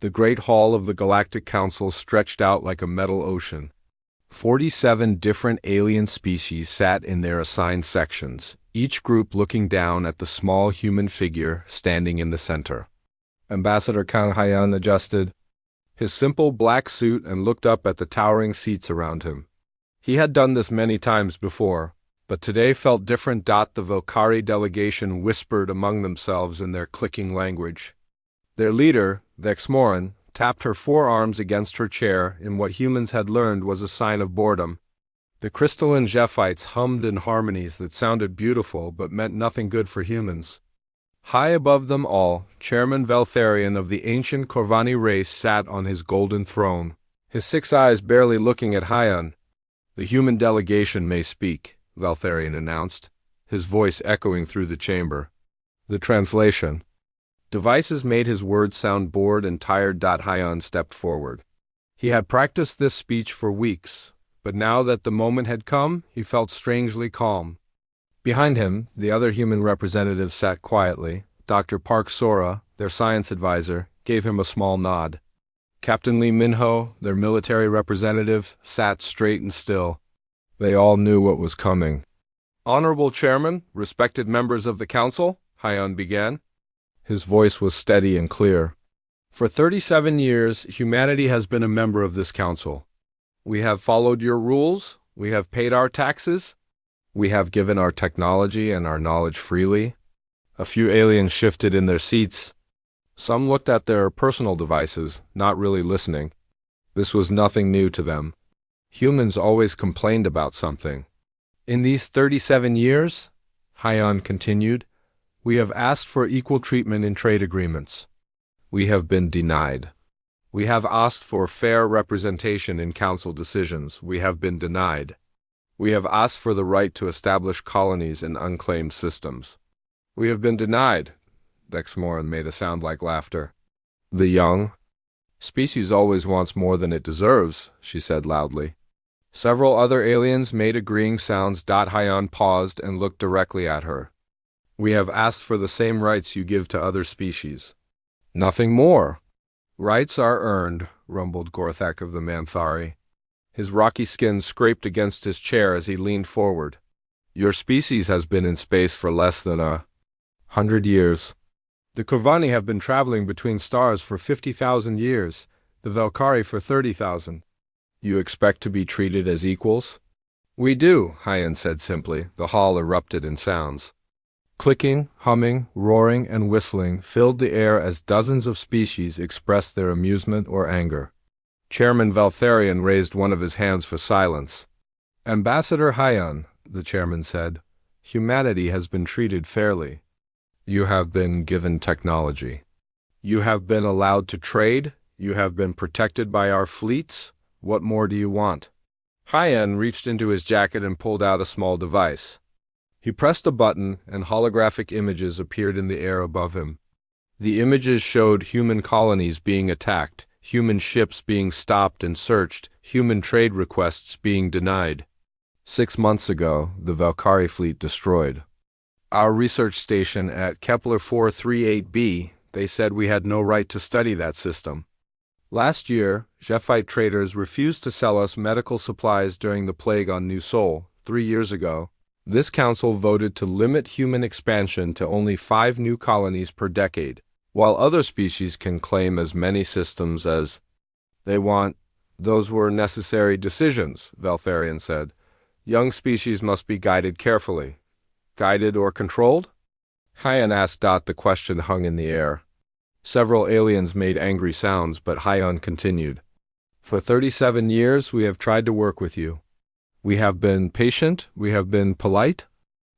The great hall of the Galactic Council stretched out like a metal ocean. 47 different alien species sat in their assigned sections, each group looking down at the small human figure standing in the center. Ambassador Kang Haiyan adjusted his simple black suit and looked up at the towering seats around him. He had done this many times before, but today felt different. The Valkyrie delegation whispered among themselves in their clicking language. Their leader, Vexmoran, tapped her forearms against her chair in what humans had learned was a sign of boredom. The crystalline Zephites hummed in harmonies that sounded beautiful but meant nothing good for humans. High above them all, Chairman Veltharion of the ancient Corvani race sat on his golden throne, his 6 eyes barely looking at Haiyan. "The human delegation may speak," Veltharion announced, his voice echoing through the chamber. The translation. Devices made his words sound bored and tired. Haiyan stepped forward. He had practiced this speech for weeks, but now that the moment had come, he felt strangely calm. Behind him, the other human representatives sat quietly. Dr. Park Sora, their science advisor, gave him a small nod. Captain Lee Minho, their military representative, sat straight and still. They all knew what was coming. "Honorable Chairman, respected members of the Council," Haiyan began. His voice was steady and clear. "For 37 years, humanity has been a member of this council. We have followed your rules, we have paid our taxes, we have given our technology and our knowledge freely." A few aliens shifted in their seats. Some looked at their personal devices, not really listening. This was nothing new to them. Humans always complained about something. "In these 37 years," Haiyan continued, "we have asked for equal treatment in trade agreements. We have been denied. We have asked for fair representation in council decisions. We have been denied. We have asked for the right to establish colonies in unclaimed systems. We have been denied." Vexmoran made a sound like laughter. "The young species always wants more than it deserves," she said loudly. Several other aliens made agreeing sounds. Haiyan paused and looked directly at her. "We have asked for the same rights you give to other species. Nothing more." "Rights are earned," rumbled Gorthak of the Manthari. His rocky skin scraped against his chair as he leaned forward. "Your species has been in space for less than 100 years. The Corvani have been traveling between stars for 50,000 years, the Valkyrie for 30,000. You expect to be treated as equals?" "We do," Haiyan said simply. The hall erupted in sounds. Clicking, humming, roaring, and whistling filled the air as dozens of species expressed their amusement or anger. Chairman Veltharion raised one of his hands for silence. "Ambassador Haiyan," the chairman said, "humanity has been treated fairly. You have been given technology. You have been allowed to trade. You have been protected by our fleets. What more do you want?" Haiyan reached into his jacket and pulled out a small device. He pressed a button, and holographic images appeared in the air above him. The images showed human colonies being attacked, human ships being stopped and searched, human trade requests being denied. 6 months ago, the Valkyrie fleet destroyed our research station at Kepler 438b. They said we had no right to study that system. Last year, Zephite traders refused to sell us medical supplies during the plague on New Sol. 3 years ago, this council voted to limit human expansion to only 5 new colonies per decade, while other species can claim as many systems as they want. "Those were necessary decisions," Veltharion said. "Young species must be guided carefully." "Guided or controlled?" Haiyan asked. The question hung in the air. Several aliens made angry sounds, but Haiyan continued. "For 37 years we have tried to work with you. We have been patient, we have been polite.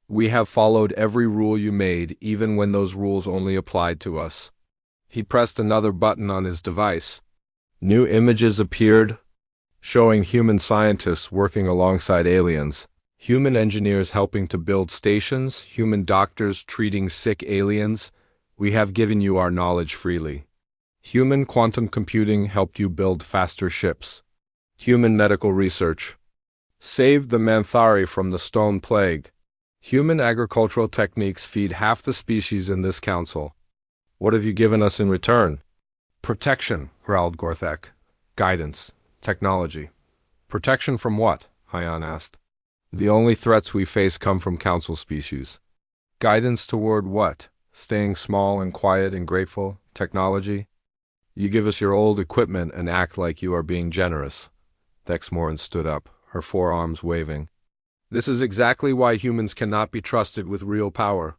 We have followed every rule you made, even when those rules only applied to us." He pressed another button on his device. New images appeared, showing human scientists working alongside aliens, human engineers helping to build stations, human doctors treating sick aliens. "We have given you our knowledge freely. Human quantum computing helped you build faster ships. Human medical research saved the Manthari from the stone plague. Human agricultural techniques feed half the species in this council. What have you given us in return?" Protection, growled Gorthek. Guidance. Technology. Protection from what? Hyan asked. The only threats we face come from council species. Guidance toward what? Staying small and quiet and grateful? Technology? You give us your old equipment and act like you are being generous. Dexmoran stood up, her forearms waving. This is exactly why humans cannot be trusted with real power.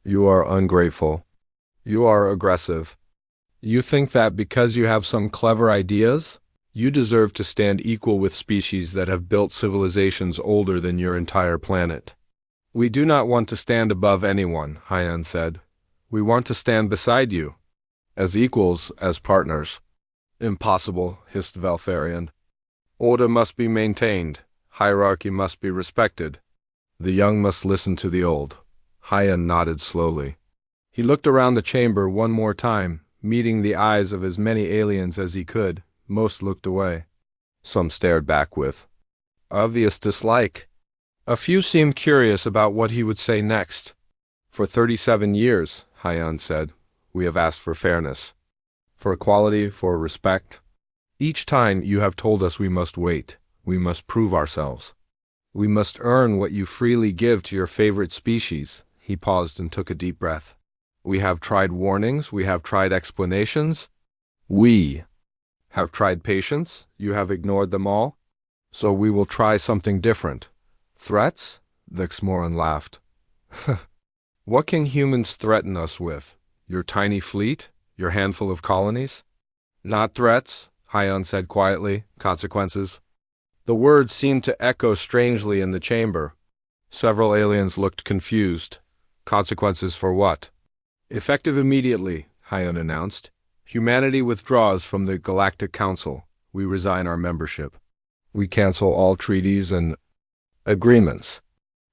You are ungrateful. You are aggressive. You think that because you have some clever ideas, you deserve to stand equal with species that have built civilizations older than your entire planet. We do not want to stand above anyone, Hyan said. We want to stand beside you. As equals, as partners. Impossible, hissed Valtharion. Order must be maintained. Hierarchy must be respected. The young must listen to the old. Hyan nodded slowly. He looked around the chamber one more time, meeting the eyes of as many aliens as he could. Most looked away. Some stared back with obvious dislike. A few seemed curious about what he would say next. For 37 years, Hyan said, we have asked for fairness, for equality, for respect. Each time you have told us we must wait, we must prove ourselves. We must earn what you freely give to your favorite species. He paused and took a deep breath. We have tried warnings, we have tried explanations. We have tried patience, you have ignored them all. So we will try something different. Threats? Dexmoran laughed. What can humans threaten us with? Your tiny fleet? Your handful of colonies? Not threats, Hyan said quietly. Consequences. The words seemed to echo strangely in the chamber. Several aliens looked confused. Consequences for what? Effective immediately, Hyan announced. Humanity withdraws from the Galactic Council. We resign our membership. We cancel all treaties and agreements.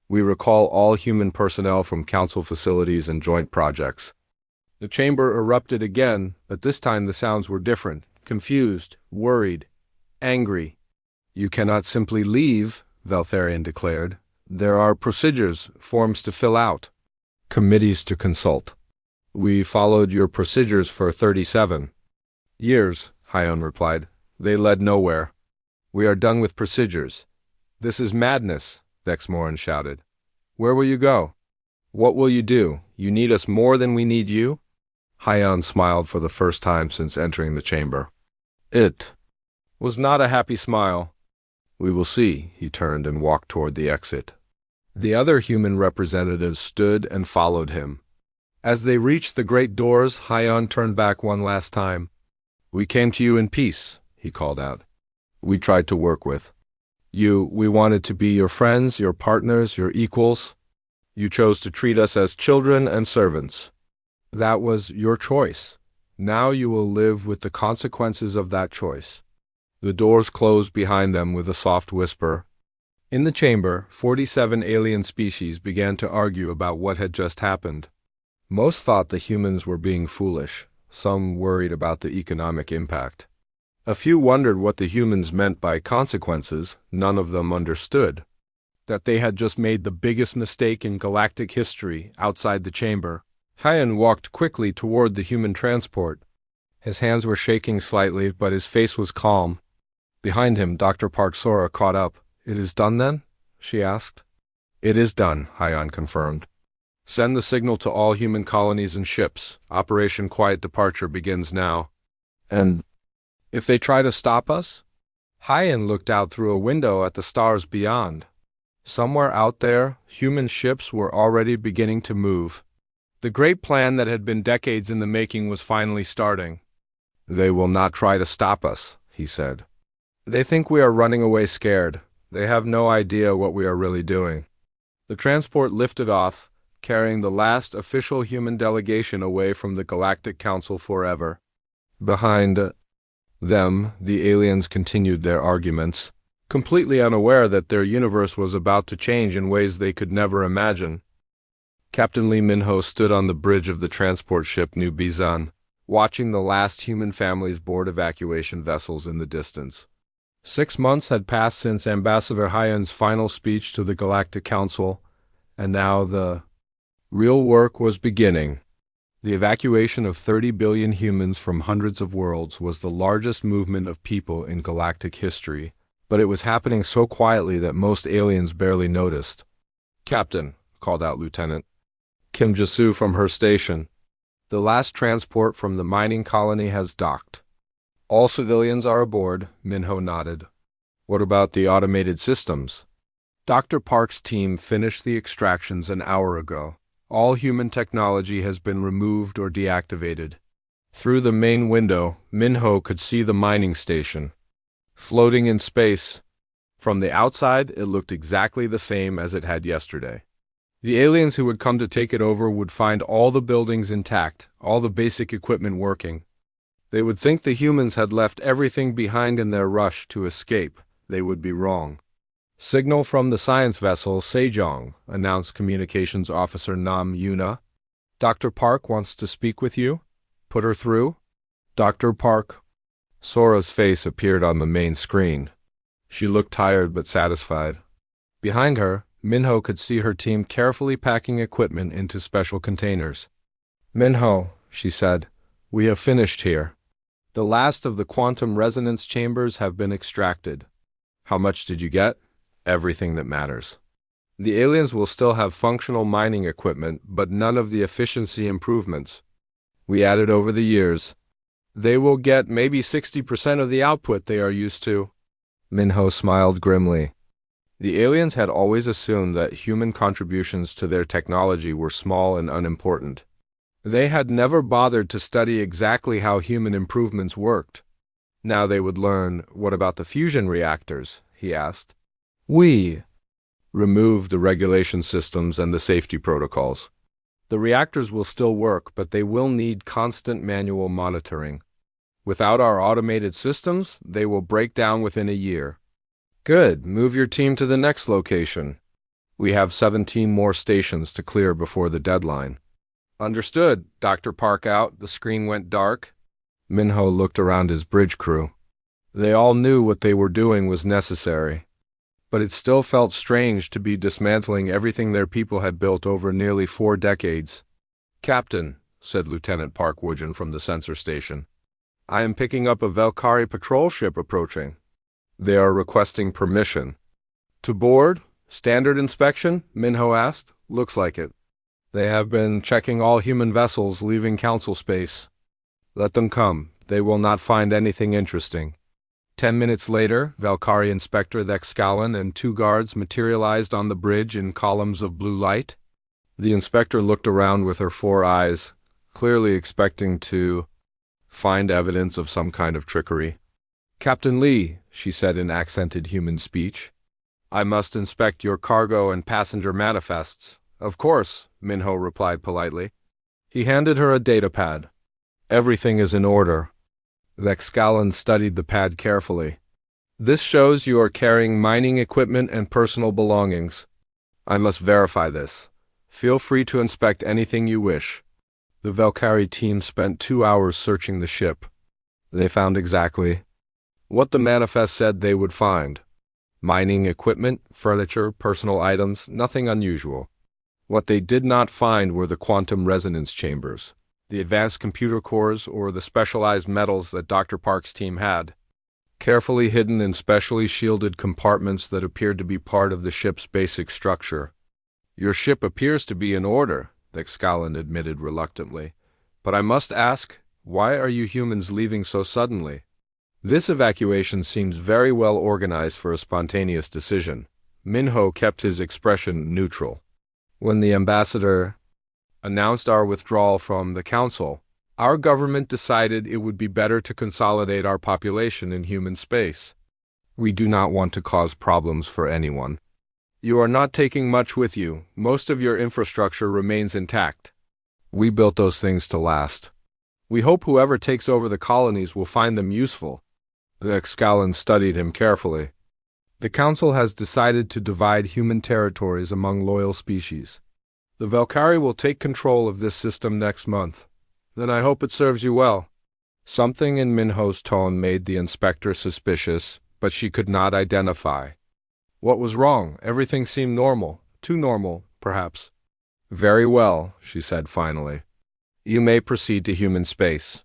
We recall all human personnel from council facilities and joint projects. The chamber erupted again, but this time the sounds were different. Confused, worried, angry. You cannot simply leave, Valtharion declared. There are procedures, forms to fill out, committees to consult. We followed your procedures for 37 years, Hyan replied. They led nowhere. We are done with procedures. This is madness, Dexmoran shouted. Where will you go? What will you do? You need us more than we need you? Hyan smiled for the first time since entering the chamber. It was not a happy smile. We will see, he turned and walked toward the exit. The other human representatives stood and followed him. As they reached the great doors, Hyan turned back one last time. We came to you in peace, he called out. We tried to work with you. We wanted to be your friends, your partners, your equals. You chose to treat us as children and servants. That was your choice. Now you will live with the consequences of that choice. The doors closed behind them with a soft whisper. In the chamber, 47 alien species began to argue about what had just happened. Most thought the humans were being foolish. Some worried about the economic impact. A few wondered what the humans meant by consequences. None of them understood. That they had just made the biggest mistake in galactic history outside the chamber. Hyan walked quickly toward the human transport. His hands were shaking slightly, but his face was calm. Behind him, Dr. Parksora caught up. It is done then? She asked. It is done, Hyan confirmed. Send the signal to all human colonies and ships. Operation Quiet Departure begins now. And if they try to stop us? Hyan looked out through a window at the stars beyond. Somewhere out there, human ships were already beginning to move. The great plan that had been decades in the making was finally starting. They will not try to stop us, he said. They think we are running away scared. They have no idea what we are really doing. The transport lifted off, carrying the last official human delegation away from the Galactic Council forever. Behind them, the aliens continued their arguments, completely unaware that their universe was about to change in ways they could never imagine. Captain Lee Minho stood on the bridge of the transport ship New Bizan, watching the last human families board evacuation vessels in the distance. 6 months had passed since Ambassador Hyan's final speech to the Galactic Council, and now the real work was beginning. The evacuation of 30 billion humans from hundreds of worlds was the largest movement of people in galactic history, but it was happening so quietly that most aliens barely noticed. "Captain," called out Lieutenant Kim Jasu from her station, "the last transport from the mining colony has docked." "All civilians are aboard," Minho nodded. "What about the automated systems?" "Dr. Park's team finished the extractions an hour ago. All human technology has been removed or deactivated." Through the main window, Minho could see the mining station, floating in space. From the outside, it looked exactly the same as it had yesterday. The aliens who would come to take it over would find all the buildings intact, all the basic equipment working. They would think the humans had left everything behind in their rush to escape. They would be wrong. "Signal from the science vessel Sejong," announced Communications Officer Nam Yuna. "Dr. Park wants to speak with you. Put her through." "Dr. Park." Sora's face appeared on the main screen. She looked tired but satisfied. Behind her, Minho could see her team carefully packing equipment into special containers. "Minho," she said, "we have finished here. The last of the quantum resonance chambers have been extracted." "How much did you get?" "Everything that matters. The aliens will still have functional mining equipment, but none of the efficiency improvements we added over the years. They will get maybe 60% of the output they are used to." Minho smiled grimly. The aliens had always assumed that human contributions to their technology were small and unimportant. They had never bothered to study exactly how human improvements worked. Now they would learn. "What about the fusion reactors?" he asked. "We removed the regulation systems and the safety protocols. The reactors will still work, but they will need constant manual monitoring. Without our automated systems, they will break down within a year." "Good. Move your team to the next location. We have 17 more stations to clear before the deadline." "Understood." Dr. Park out. The screen went dark. Minho looked around his bridge crew. They all knew what they were doing was necessary, but it still felt strange to be dismantling everything their people had built over nearly 4 decades. "Captain," said Lieutenant Park-Woodgen from the sensor station, "I am picking up a Valkyrie patrol ship approaching. They are requesting permission." "To board? Standard inspection?" Minho asked. "Looks like it. They have been checking all human vessels leaving Council space." "Let them come. They will not find anything interesting." 10 minutes later, Valkyrie Inspector Thexcalon and 2 guards materialized on the bridge in columns of blue light. The inspector looked around with her 4 eyes, clearly expecting to find evidence of some kind of trickery. "Captain Lee," she said in accented human speech, "I must inspect your cargo and passenger manifests." "Of course," Minho replied politely. He handed her a datapad. "Everything is in order." Thexcalon studied the pad carefully. "This shows you are carrying mining equipment and personal belongings. I must verify this. Feel free to inspect anything you wish." The Valkyrie team spent 2 hours searching the ship. They found exactly what the manifest said they would find. Mining equipment, furniture, personal items, nothing unusual. What they did not find were the quantum resonance chambers, the advanced computer cores, or the specialized metals that Dr. Park's team had, carefully hidden in specially shielded compartments that appeared to be part of the ship's basic structure. "Your ship appears to be in order," Thexcalon admitted reluctantly. "But I must ask, why are you humans leaving so suddenly? This evacuation seems very well organized for a spontaneous decision." Minho kept his expression neutral. "When the ambassador announced our withdrawal from the Council, our government decided it would be better to consolidate our population in human space. We do not want to cause problems for anyone. You are not taking much with you. Most of your infrastructure remains intact. We built those things to last. We hope whoever takes over the colonies will find them useful." Thexcalon studied him carefully. "The Council has decided to divide human territories among loyal species. The Valkyrie will take control of this system next month. Then I hope it serves you well." Something in Minho's tone made the inspector suspicious, but she could not identify. What was wrong? Everything seemed normal. Too normal, perhaps. "Very well," she said finally. You may proceed to human space.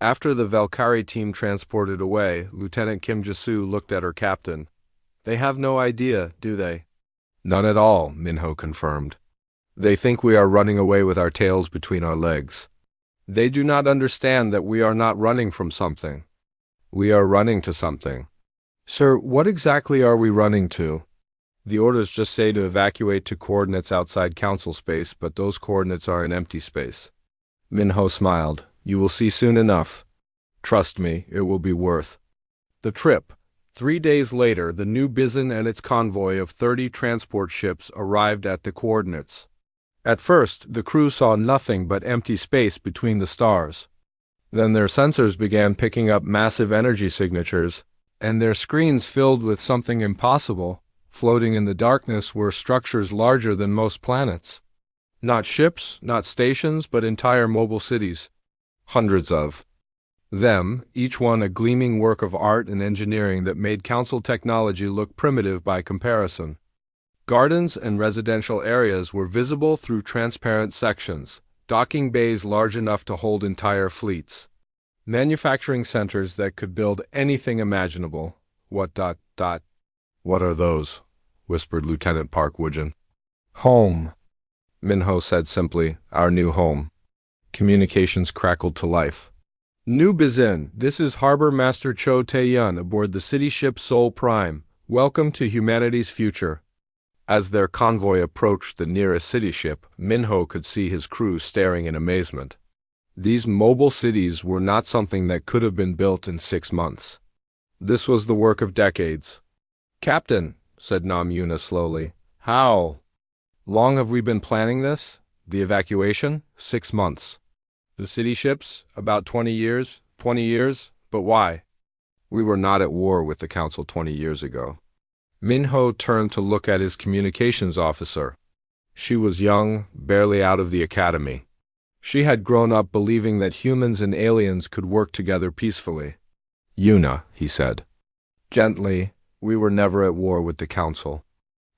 After the Valkyrie team transported away, Lieutenant Kim Jisoo looked at her captain. They have no idea, do they? None at all, Minho confirmed. They think we are running away with our tails between our legs. They do not understand that we are not running from something. We are running to something. Sir, what exactly are we running to? The orders just say to evacuate to coordinates outside Council space, but those coordinates are in empty space. Minho smiled. You will see soon enough. Trust me, it will be worth the trip. 3 days later, the new Bizon and its convoy of 30 transport ships arrived at the coordinates. At first, the crew saw nothing but empty space between the stars. Then their sensors began picking up massive energy signatures, and their screens filled with something impossible. Floating in the darkness were structures larger than most planets. Not ships, not stations, but entire mobile cities. Hundreds of them, each one a gleaming work of art and engineering that made Council technology look primitive by comparison. Gardens and residential areas were visible through transparent sections, docking bays large enough to hold entire fleets. Manufacturing centers that could build anything imaginable. What are those? Whispered Lieutenant Park Woojin. Home, Minho said simply, our new home. Communications crackled to life. New Bizin, this is Harbor Master Cho Tae-yun aboard the city ship Seoul Prime. Welcome to humanity's future. As their convoy approached the nearest city ship, Minho could see his crew staring in amazement. These mobile cities were not something that could have been built in 6 months. This was the work of decades. Captain, said Nam Yuna slowly, how long have we been planning this? The evacuation? 6 months. The city ships? About 20 years? 20 years? But why? We were not at war with the Council 20 years ago. Minho turned to look at his communications officer. She was young, barely out of the academy. She had grown up believing that humans and aliens could work together peacefully. Yuna, he said. Gently, we were never at war with the Council.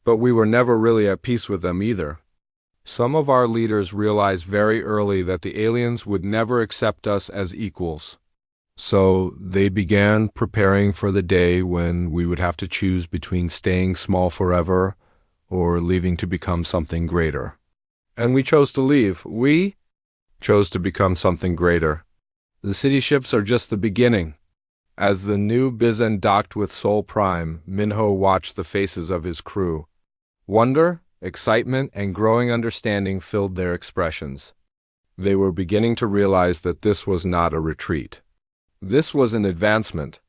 But we were never really at peace with them either. Some of our leaders realized very early that the aliens would never accept us as equals. So they began preparing for the day when we would have to choose between staying small forever or leaving to become something greater. And we chose to leave. We chose to become something greater. The city ships are just the beginning. As the new Bizon docked with Seoul Prime, Minho watched the faces of his crew. Wonder, excitement, and growing understanding filled their expressions. They were beginning to realize that this was not a retreat. This was an advancement.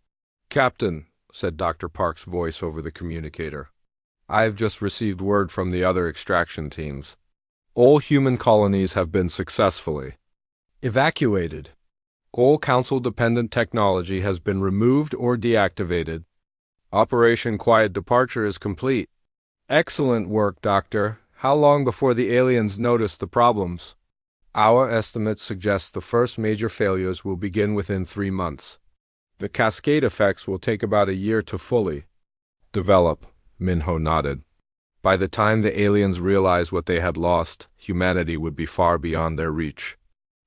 Captain, said Dr. Park's voice over the communicator, I have just received word from the other extraction teams. All human colonies have been successfully evacuated. All Council-dependent technology has been removed or deactivated. Operation Quiet Departure is complete. Excellent work, Doctor. How long before the aliens notice the problems? Our estimates suggest the first major failures will begin within 3 months. The cascade effects will take about a year to fully develop, Minho nodded. By the time the aliens realized what they had lost, humanity would be far beyond their reach.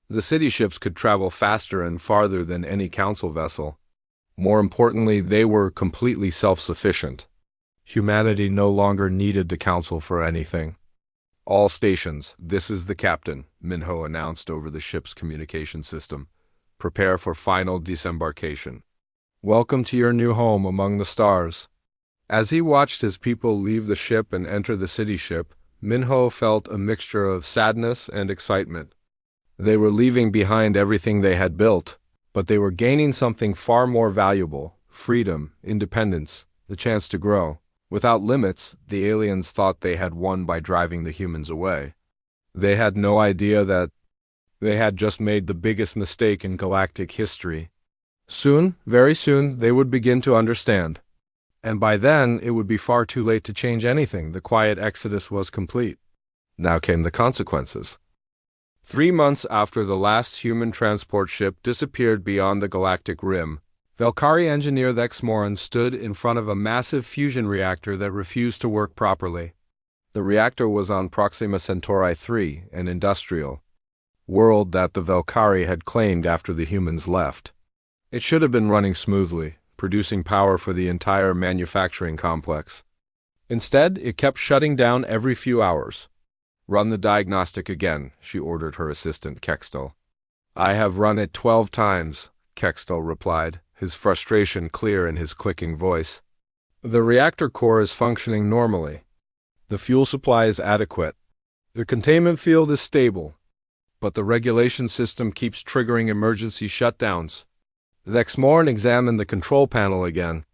The city ships could travel faster and farther than any Council vessel. More importantly, they were completely self-sufficient. Humanity no longer needed the Council for anything. All stations, this is the captain, Minho announced over the ship's communication system. Prepare for final disembarkation. Welcome to your new home among the stars. As he watched his people leave the ship and enter the city ship, Minho felt a mixture of sadness and excitement. They were leaving behind everything they had built, but they were gaining something far more valuable: freedom, independence, the chance to grow. Without limits, the aliens thought they had won by driving the humans away. They had no idea that they had just made the biggest mistake in galactic history. Soon, very soon, they would begin to understand. And by then, it would be far too late to change anything. The quiet exodus was complete. Now came the consequences. 3 months after the last human transport ship disappeared beyond the galactic rim, Valkyrie engineer Thexmoran stood in front of a massive fusion reactor that refused to work properly. The reactor was on Proxima Centauri 3, an industrial world that the Valkyrie had claimed after the humans left. It should have been running smoothly, producing power for the entire manufacturing complex. Instead, it kept shutting down every few hours. "Run the diagnostic again," she ordered her assistant, Kextel. "I have run it 12 times, Kextel replied, his frustration clear in his clicking voice. "The reactor core is functioning normally. The fuel supply is adequate. The containment field is stable. But the regulation system keeps triggering emergency shutdowns." Vexmorn examined the control panel again.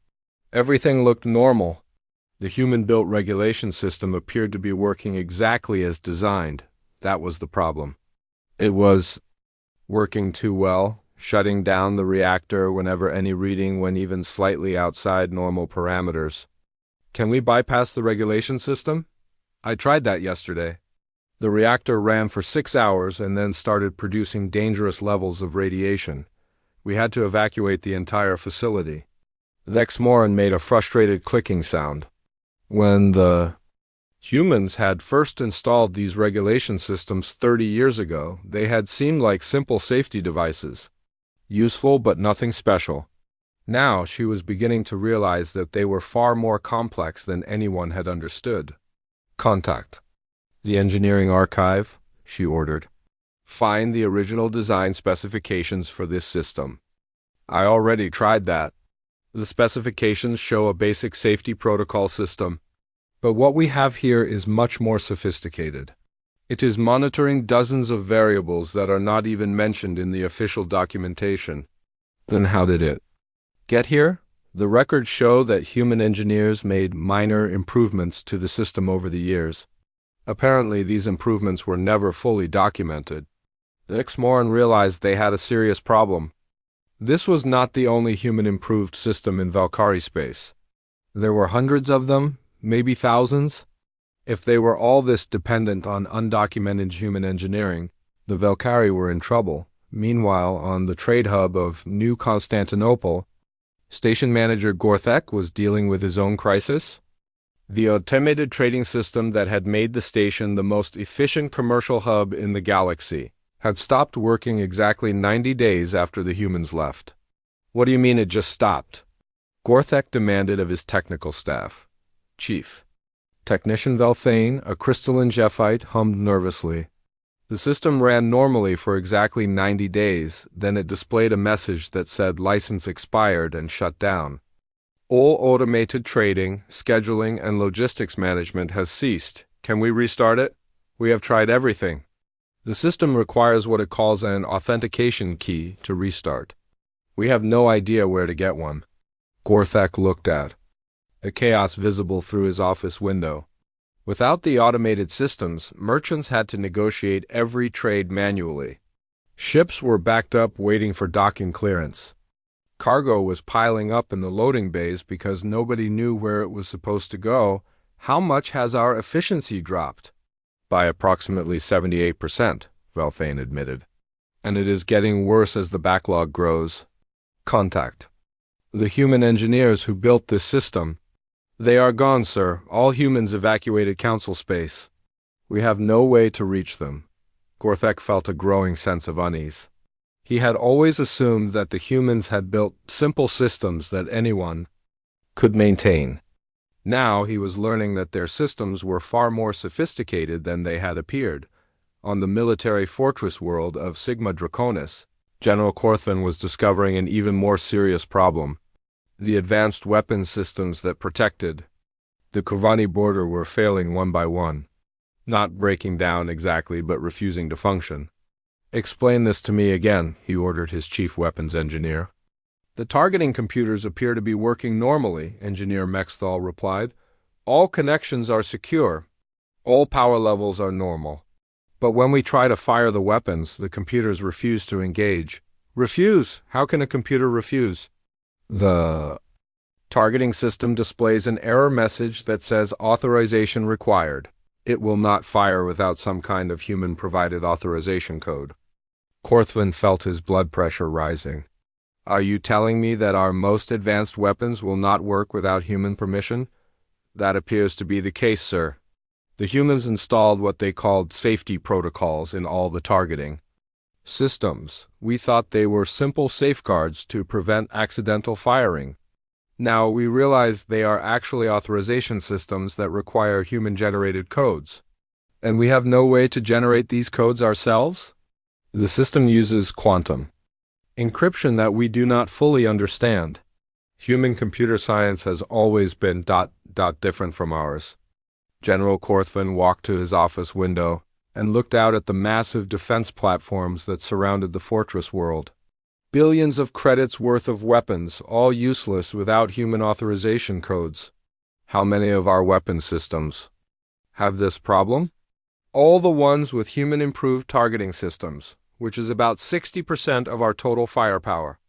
Everything looked normal. The human-built regulation system appeared to be working exactly as designed. That was the problem. It was working too well, shutting down the reactor whenever any reading went even slightly outside normal parameters. "Can we bypass the regulation system?" "I tried that yesterday. The reactor ran for 6 hours and then started producing dangerous levels of radiation. We had to evacuate the entire facility." Vexmoran made a frustrated clicking sound. When the humans had first installed these regulation systems 30 years ago, they had seemed like simple safety devices. Useful but nothing special. Now she was beginning to realize that they were far more complex than anyone had understood. "Contact the engineering archive," she ordered. "Find the original design specifications for this system." "I already tried that. The specifications show a basic safety protocol system. But what we have here is much more sophisticated. It is monitoring dozens of variables that are not even mentioned in the official documentation." "Then how did it get here?" "The records show that human engineers made minor improvements to the system over the years. Apparently, these improvements were never fully documented." The Exmoran realized they had a serious problem. This was not the only human-improved system in Valkyrie space. There were hundreds of them, maybe thousands. If they were all this dependent on undocumented human engineering, the Valkyrie were in trouble. Meanwhile, on the trade hub of New Constantinople, station manager Gorthek was dealing with his own crisis. The automated trading system that had made the station the most efficient commercial hub in the galaxy had stopped working exactly 90 days after the humans left. "What do you mean it just stopped?" Gorthek demanded of his technical staff. "Chief." Technician Velthane, a crystalline Jephite, hummed nervously. "The system ran normally for exactly 90 days, then it displayed a message that said license expired and shut down. All automated trading, scheduling, and logistics management has ceased. Can we restart it? We have tried everything." "The system requires what it calls an authentication key to restart. We have no idea where to get one." Gorthek looked at a chaos visible through his office window. Without the automated systems, merchants had to negotiate every trade manually. Ships were backed up waiting for docking clearance. Cargo was piling up in the loading bays because nobody knew where it was supposed to go. "How much has our efficiency dropped?" "By approximately 78%, Velthane admitted. "And it is getting worse as the backlog grows." "Contact the human engineers who built this system." "They are gone, sir. All humans evacuated council space. We have no way to reach them." Gorthek felt a growing sense of unease. He had always assumed that the humans had built simple systems that anyone could maintain. Now he was learning that their systems were far more sophisticated than they had appeared. On the military fortress world of Sigma Draconis, General Korthvan was discovering an even more serious problem. The advanced weapons systems that protected the Kovani border were failing one by one. Not breaking down exactly, but refusing to function. "Explain this to me again," he ordered his chief weapons engineer. "The targeting computers appear to be working normally," Engineer Mexthal replied. "All connections are secure. All power levels are normal. But when we try to fire the weapons, the computers refuse to engage." "Refuse? How can a computer refuse?" "The targeting system displays an error message that says authorization required. It will not fire without some kind of human-provided authorization code." Korthvan felt his blood pressure rising. "Are you telling me that our most advanced weapons will not work without human permission?" "That appears to be the case, sir. The humans installed what they called safety protocols in all the targeting. Systems. We thought they were simple safeguards to prevent accidental firing. Now we realize they are actually authorization systems that require human-generated codes. And we have no way to generate these codes ourselves? The system uses quantum encryption that we do not fully understand. Human computer science has always been different from ours. General Korthvan walked to his office window and looked out at the massive defense platforms that surrounded the fortress world. Billions of credits worth of weapons, all useless without human authorization codes. How many of our weapon systems have this problem? All the ones with human-improved targeting systems, which is about 60% of our total firepower.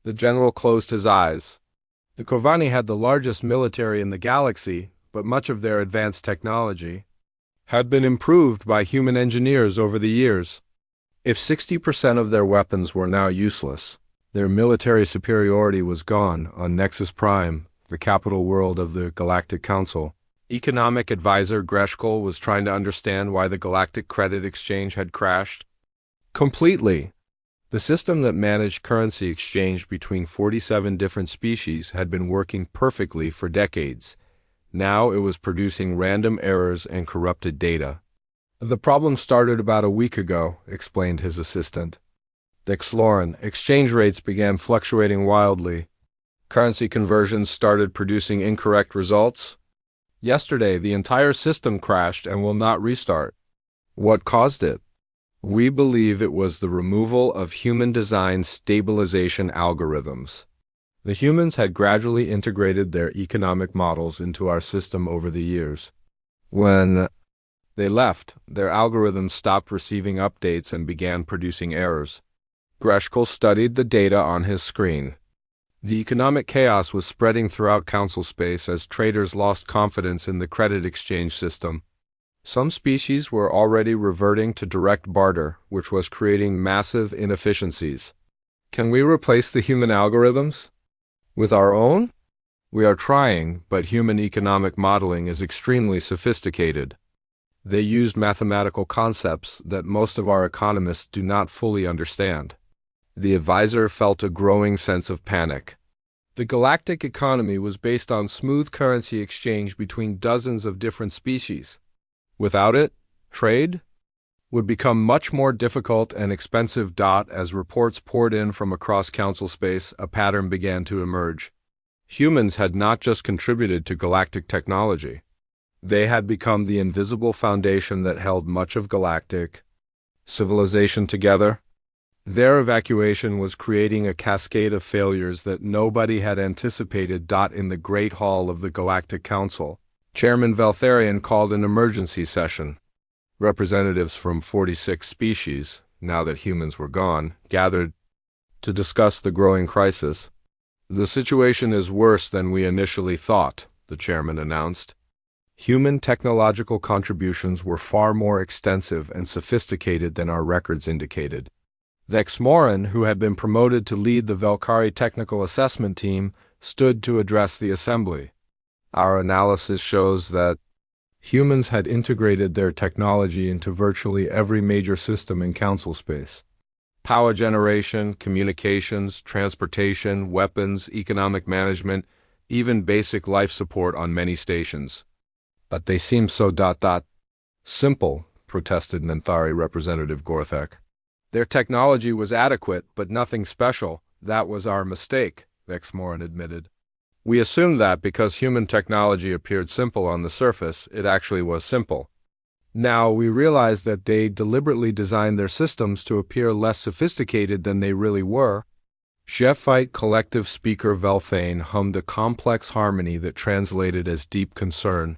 The general closed his eyes. The Korvani had the largest military in the galaxy, but much of their advanced technology had been improved by human engineers over the years. If 60% of their weapons were now useless, their military superiority was gone on Nexus Prime, the capital world of the Galactic Council. Economic advisor Greshkol was trying to understand why the Galactic Credit Exchange had crashed. Completely. The system that managed currency exchange between 47 different species had been working perfectly for decades. Now it was producing random errors and corrupted data. The problem started about a week ago, explained his assistant. Dexloran, exchange rates began fluctuating wildly. Currency conversions started producing incorrect results. Yesterday, the entire system crashed and will not restart. What caused it? We believe it was the removal of human-designed stabilization algorithms. The humans had gradually integrated their economic models into our system over the years. When they left, their algorithms stopped receiving updates and began producing errors. Greshkol studied the data on his screen. The economic chaos was spreading throughout council space as traders lost confidence in the credit exchange system. Some species were already reverting to direct barter, which was creating massive inefficiencies. Can we replace the human algorithms with our own? We are trying, but human economic modeling is extremely sophisticated. They used mathematical concepts that most of our economists do not fully understand. The advisor felt a growing sense of panic. The galactic economy was based on smooth currency exchange between dozens of different species. Without it, trade would become much more difficult and expensive. As reports poured in from across council space, a pattern began to emerge. Humans had not just contributed to galactic technology. They had become the invisible foundation that held much of galactic civilization together. Their evacuation was creating a cascade of failures that nobody had anticipated. In the Great Hall of the Galactic Council, Chairman Valtharian called an emergency session. Representatives from 46 species, now that humans were gone, gathered to discuss the growing crisis. The situation is worse than we initially thought, the chairman announced. Human technological contributions were far more extensive and sophisticated than our records indicated. Vexmoran, who had been promoted to lead the Velkari Technical Assessment Team, stood to address the assembly. Our analysis shows that humans had integrated their technology into virtually every major system in council space. Power generation, communications, transportation, weapons, economic management, even basic life support on many stations. But they seem so simple, protested Nanthari Representative Gorthek. Their technology was adequate, but nothing special. That was our mistake, Vexmoran admitted. We assumed that because human technology appeared simple on the surface, it actually was simple. Now we realize that they deliberately designed their systems to appear less sophisticated than they really were. Shefite collective speaker Velthane hummed a complex harmony that translated as deep concern.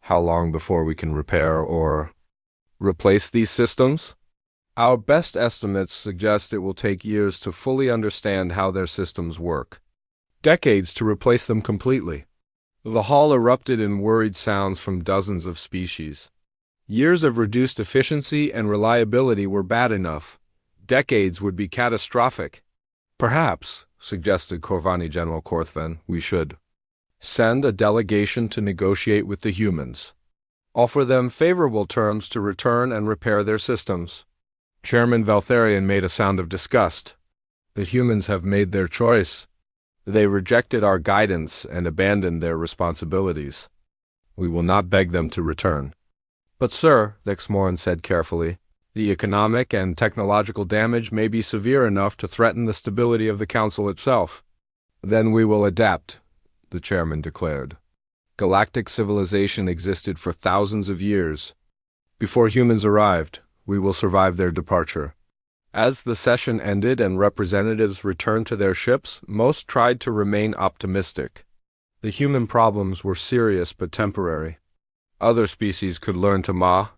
How long before we can repair or replace these systems? Our best estimates suggest it will take years to fully understand how their systems work. Decades to replace them completely. The hall erupted in worried sounds from dozens of species. Years of reduced efficiency and reliability were bad enough. Decades would be catastrophic. Perhaps, suggested Korvani General Korthvan, we should send a delegation to negotiate with the humans. Offer them favorable terms to return and repair their systems. Chairman Valtharian made a sound of disgust. The humans have made their choice. They rejected our guidance and abandoned their responsibilities. We will not beg them to return. But sir, Lixmoran said carefully, the economic and technological damage may be severe enough to threaten the stability of the Council itself. Then we will adapt, the chairman declared. Galactic civilization existed for thousands of years. Before humans arrived, we will survive their departure. As the session ended and representatives returned to their ships, most tried to remain optimistic. The human problems were serious but temporary. Other species could learn to ma.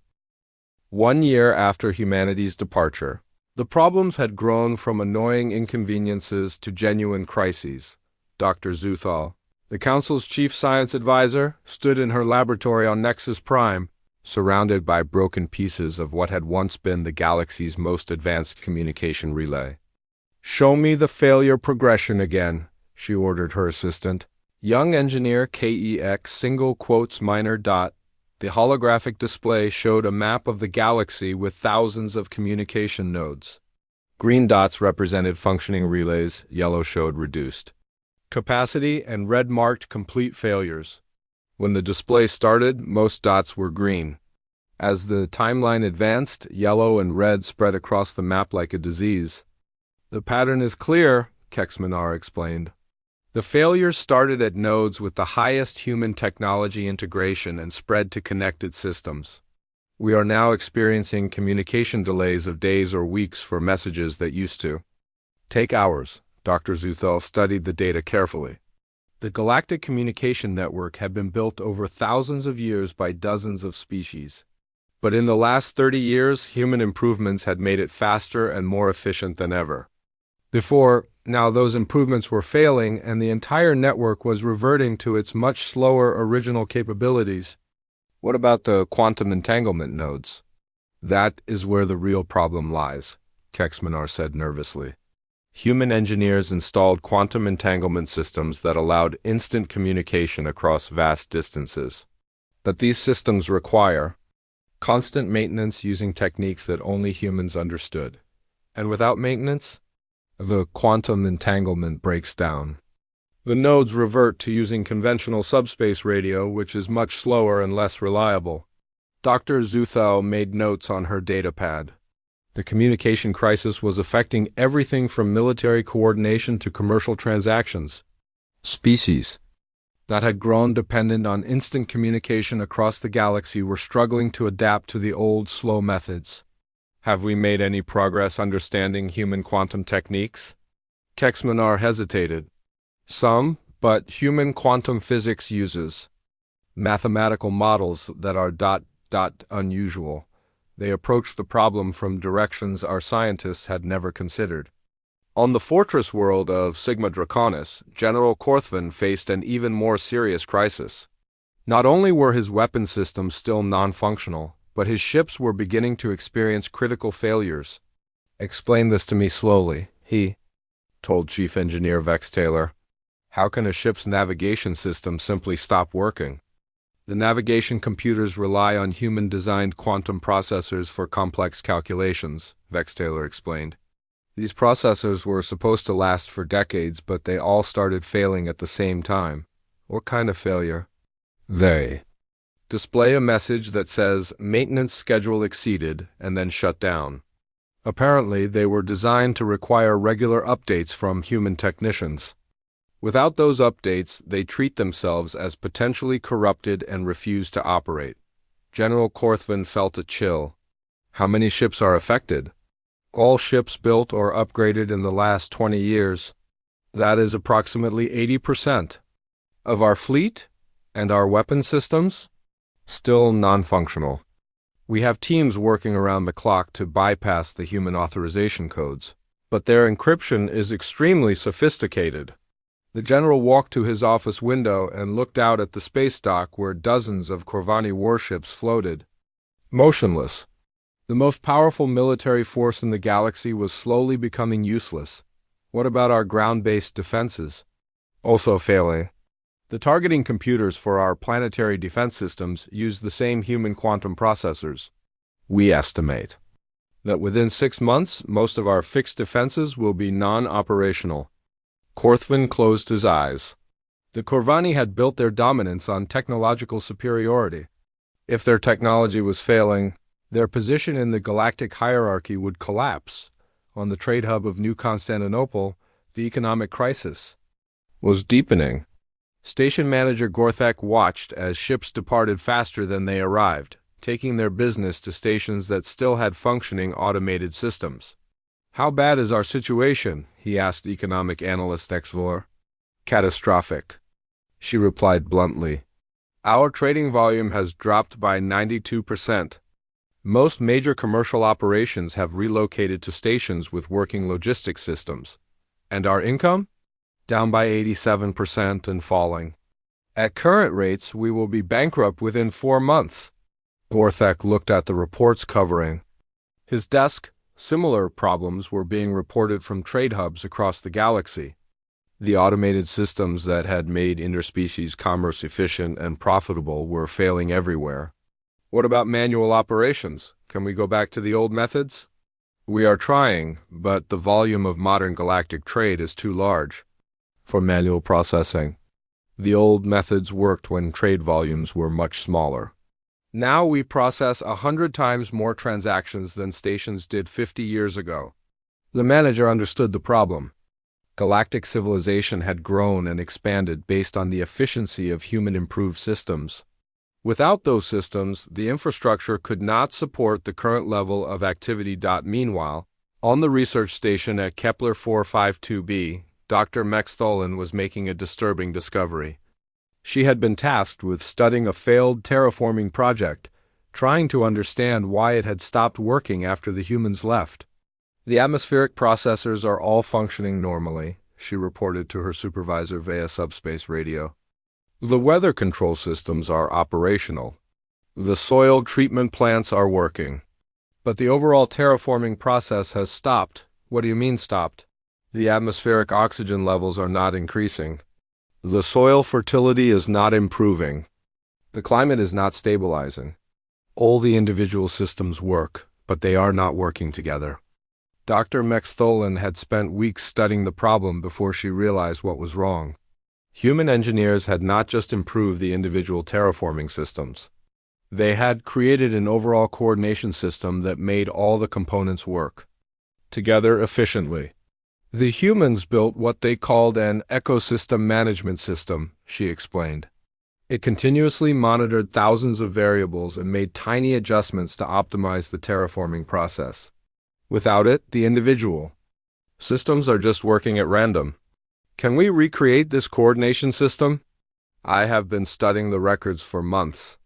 1 year after humanity's departure, the problems had grown from annoying inconveniences to genuine crises. Dr. Zuthal, the Council's chief science advisor, stood in her laboratory on Nexus Prime, surrounded by broken pieces of what had once been the galaxy's most advanced communication relay. "Show me the failure progression again," she ordered her assistant. Young engineer KEX single quotes minor dot. The holographic display showed a map of the galaxy with thousands of communication nodes. Green dots represented functioning relays, yellow showed reduced capacity, and red marked complete failures. When the display started, most dots were green. As the timeline advanced, yellow and red spread across the map like a disease. "The pattern is clear," Kexmanar explained. The failures started at nodes with the highest human technology integration and spread to connected systems. We are now experiencing communication delays of days or weeks for messages that used to take hours. Dr. Zuthal studied the data carefully. The galactic communication network had been built over thousands of years by dozens of species. But in the last 30 years, human improvements had made it faster and more efficient than ever. Now those improvements were failing, and the entire network was reverting to its much slower original capabilities. What about the quantum entanglement nodes? That is where the real problem lies, Kexmanar said nervously. Human engineers installed quantum entanglement systems that allowed instant communication across vast distances. But these systems require constant maintenance using techniques that only humans understood. And without maintenance, the quantum entanglement breaks down. The nodes revert to using conventional subspace radio, which is much slower and less reliable. Dr. Zuthal made notes on her datapad. The communication crisis was affecting everything from military coordination to commercial transactions. Species that had grown dependent on instant communication across the galaxy were struggling to adapt to the old, slow methods. Have we made any progress understanding human quantum techniques? Kexmanar hesitated. Some, but human quantum physics uses mathematical models that are unusual. They approach the problem from directions our scientists had never considered. On the fortress world of Sigma Draconis, General Korthvan faced an even more serious crisis. Not only were his weapon systems still non-functional, but his ships were beginning to experience critical failures. "Explain this to me slowly," he told Chief Engineer Vex Taylor. "How can a ship's navigation system simply stop working?" "The navigation computers rely on human-designed quantum processors for complex calculations," Vex Taylor explained. "These processors were supposed to last for decades, but they all started failing at the same time." "What kind of failure?" "They display a message that says maintenance schedule exceeded and then shut down. Apparently, they were designed to require regular updates from human technicians. Without those updates, they treat themselves as potentially corrupted and refuse to operate." General Korthvan felt a chill. "How many ships are affected?" "All ships built or upgraded in the last 20 years. That is approximately 80%. Of our fleet and our weapon systems? Still non-functional. We have teams working around the clock to bypass the human authorization codes, but their encryption is extremely sophisticated." The general walked to his office window and looked out at the space dock where dozens of Corvani warships floated, motionless. The most powerful military force in the galaxy was slowly becoming useless. What about our ground-based defenses? Also failing. The targeting computers for our planetary defense systems use the same human quantum processors. We estimate That within 6 months, most of our fixed defenses will be non-operational. Korthvin closed his eyes. The Corvani had built their dominance on technological superiority. If their technology was failing, their position in the galactic hierarchy would collapse. On the trade hub of New Constantinople, the economic crisis was deepening. Station manager Gorthek watched as ships departed faster than they arrived, taking their business to stations that still had functioning automated systems. "How bad is our situation?" he asked economic analyst Exvor. "Catastrophic," she replied bluntly. "Our trading volume has dropped by 92%. Most major commercial operations have relocated to stations with working logistics systems. And our income? Down by 87% and falling. At current rates, we will be bankrupt within 4 months." Gorthek looked at the reports covering his desk. Similar problems were being reported from trade hubs across the galaxy. The automated systems that had made interspecies commerce efficient and profitable were failing everywhere. "What about manual operations? Can we go back to the old methods?" "We are trying, but the volume of modern galactic trade is too large for manual processing. The old methods worked when trade volumes were much smaller. Now we process 100 times more transactions than stations did 50 years ago." The manager understood the problem. Galactic civilization had grown and expanded based on the efficiency of human-improved systems. Without those systems, the infrastructure could not support the current level of activity. Meanwhile, on the research station at Kepler 452b, Dr. Mextholen was making a disturbing discovery. She had been tasked with studying a failed terraforming project, trying to understand why it had stopped working after the humans left. "The atmospheric processors are all functioning normally," she reported to her supervisor via subspace radio. "The weather control systems are operational. The soil treatment plants are working. But the overall terraforming process has stopped." "What do you mean stopped?" "The atmospheric oxygen levels are not increasing. The soil fertility is not improving. The climate is not stabilizing. All the individual systems work, but they are not working together." Dr. Mextholen had spent weeks studying the problem before she realized what was wrong. Human engineers had not just improved the individual terraforming systems. They had created an overall coordination system that made all the components work together efficiently. "The humans built what they called an ecosystem management system," she explained. It continuously monitored thousands of variables and made tiny adjustments to optimize the terraforming process. Without it, the individual systems are just working at random. "Can we recreate this coordination system?" "I have been studying the records for months."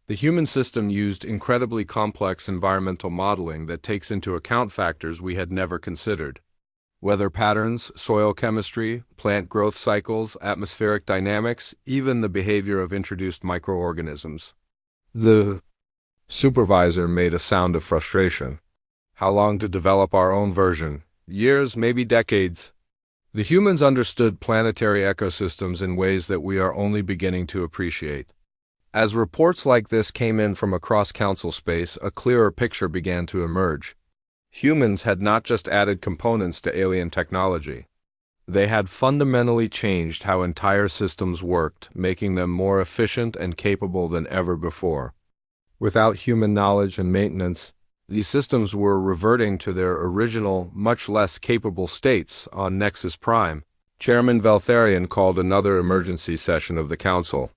The human system used incredibly complex environmental modeling that takes into account factors we had never considered. Weather patterns, soil chemistry, plant growth cycles, atmospheric dynamics, even the behavior of introduced microorganisms. The supervisor made a sound of frustration. "How long to develop our own version? Years, maybe decades." The humans understood planetary ecosystems in ways that we are only beginning to appreciate. As reports like this came in from across Council space, a clearer picture began to emerge. Humans had not just added components to alien technology. They had fundamentally changed how entire systems worked, making them more efficient and capable than ever before. Without human knowledge and maintenance, these systems were reverting to their original, much less capable states on Nexus Prime. Chairman Veltharian called another emergency session of the Council.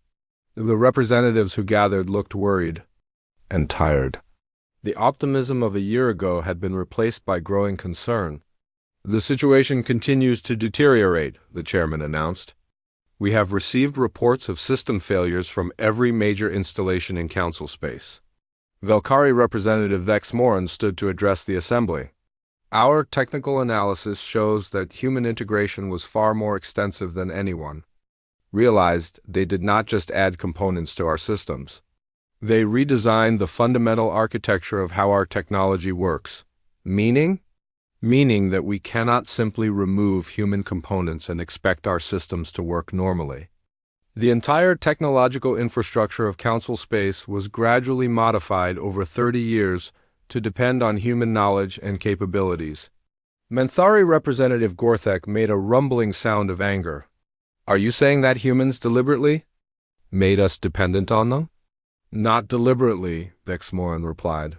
The representatives who gathered looked worried and tired. The optimism of a year ago had been replaced by growing concern. "The situation continues to deteriorate," the chairman announced. "We have received reports of system failures from every major installation in Council space." Velkari Representative Vex Moran stood to address the assembly. "Our technical analysis shows that human integration was far more extensive than anyone realized. They did not just add components to our systems. They redesigned the fundamental architecture of how our technology works. Meaning that we cannot simply remove human components and expect our systems to work normally. The entire technological infrastructure of Council space was gradually modified over 30 years to depend on human knowledge and capabilities. Menthari Representative Gorthek made a rumbling sound of anger. Are you saying that humans deliberately made us dependent on them? Not deliberately, Vexmoran replied.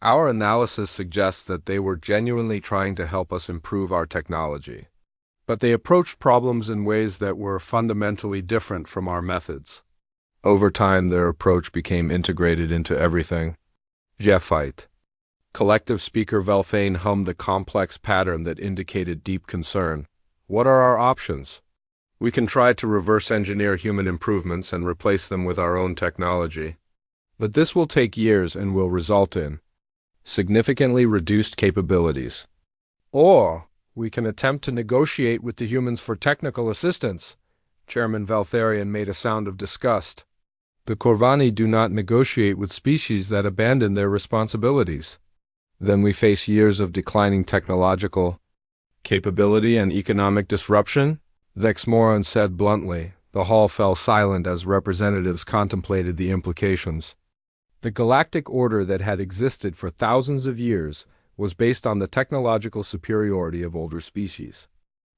Our analysis suggests that they were genuinely trying to help us improve our technology. But they approached problems in ways that were fundamentally different from our methods. Over time, their approach became integrated into everything. Jeffite. Collective speaker Velthane hummed a complex pattern that indicated deep concern. What are our options? We can try to reverse engineer human improvements and replace them with our own technology. But this will take years and will result in significantly reduced capabilities. Or we can attempt to negotiate with the humans for technical assistance. Chairman Valtharian made a sound of disgust. The Corvani do not negotiate with species that abandon their responsibilities. Then we face years of declining technological capability and economic disruption, Vexmoran said bluntly. The hall fell silent as representatives contemplated the implications. The galactic order that had existed for thousands of years was based on the technological superiority of older species.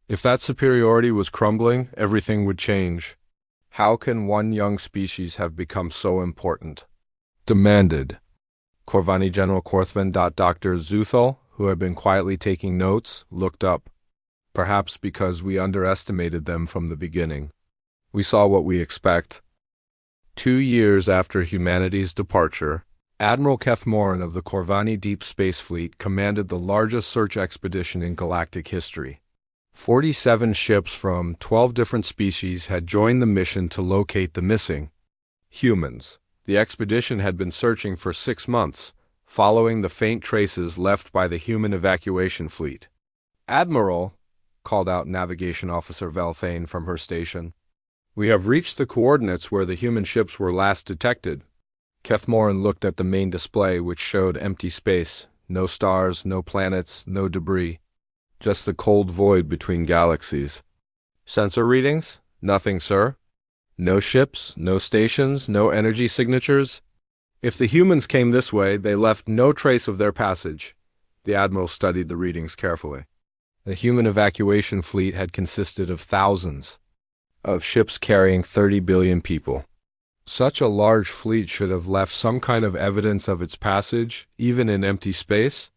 If that superiority was crumbling, everything would change. How can one young species have become so important? Demanded. Corvani General Korthvan. Dr. Zuthal, who had been quietly taking notes, looked up. Perhaps because we underestimated them from the beginning. We saw what we expect. 2 years after humanity's departure, Admiral Kethmoran of the Corvani Deep Space Fleet commanded the largest search expedition in galactic history. 47 ships from 12 different species had joined the mission to locate the missing humans. The expedition had been searching for 6 months, following the faint traces left by the human evacuation fleet. Admiral, called out Navigation Officer Velthane from her station, we have reached the coordinates where the human ships were last detected. Kethmoran looked at the main display, which showed empty space, no stars, no planets, no debris. Just the cold void between galaxies. Sensor readings? Nothing, sir. No ships, no stations, no energy signatures. If the humans came this way, they left no trace of their passage. The Admiral studied the readings carefully. The human evacuation fleet had consisted of thousands of ships carrying 30 billion people. Such a large fleet should have left some kind of evidence of its passage, even in empty space.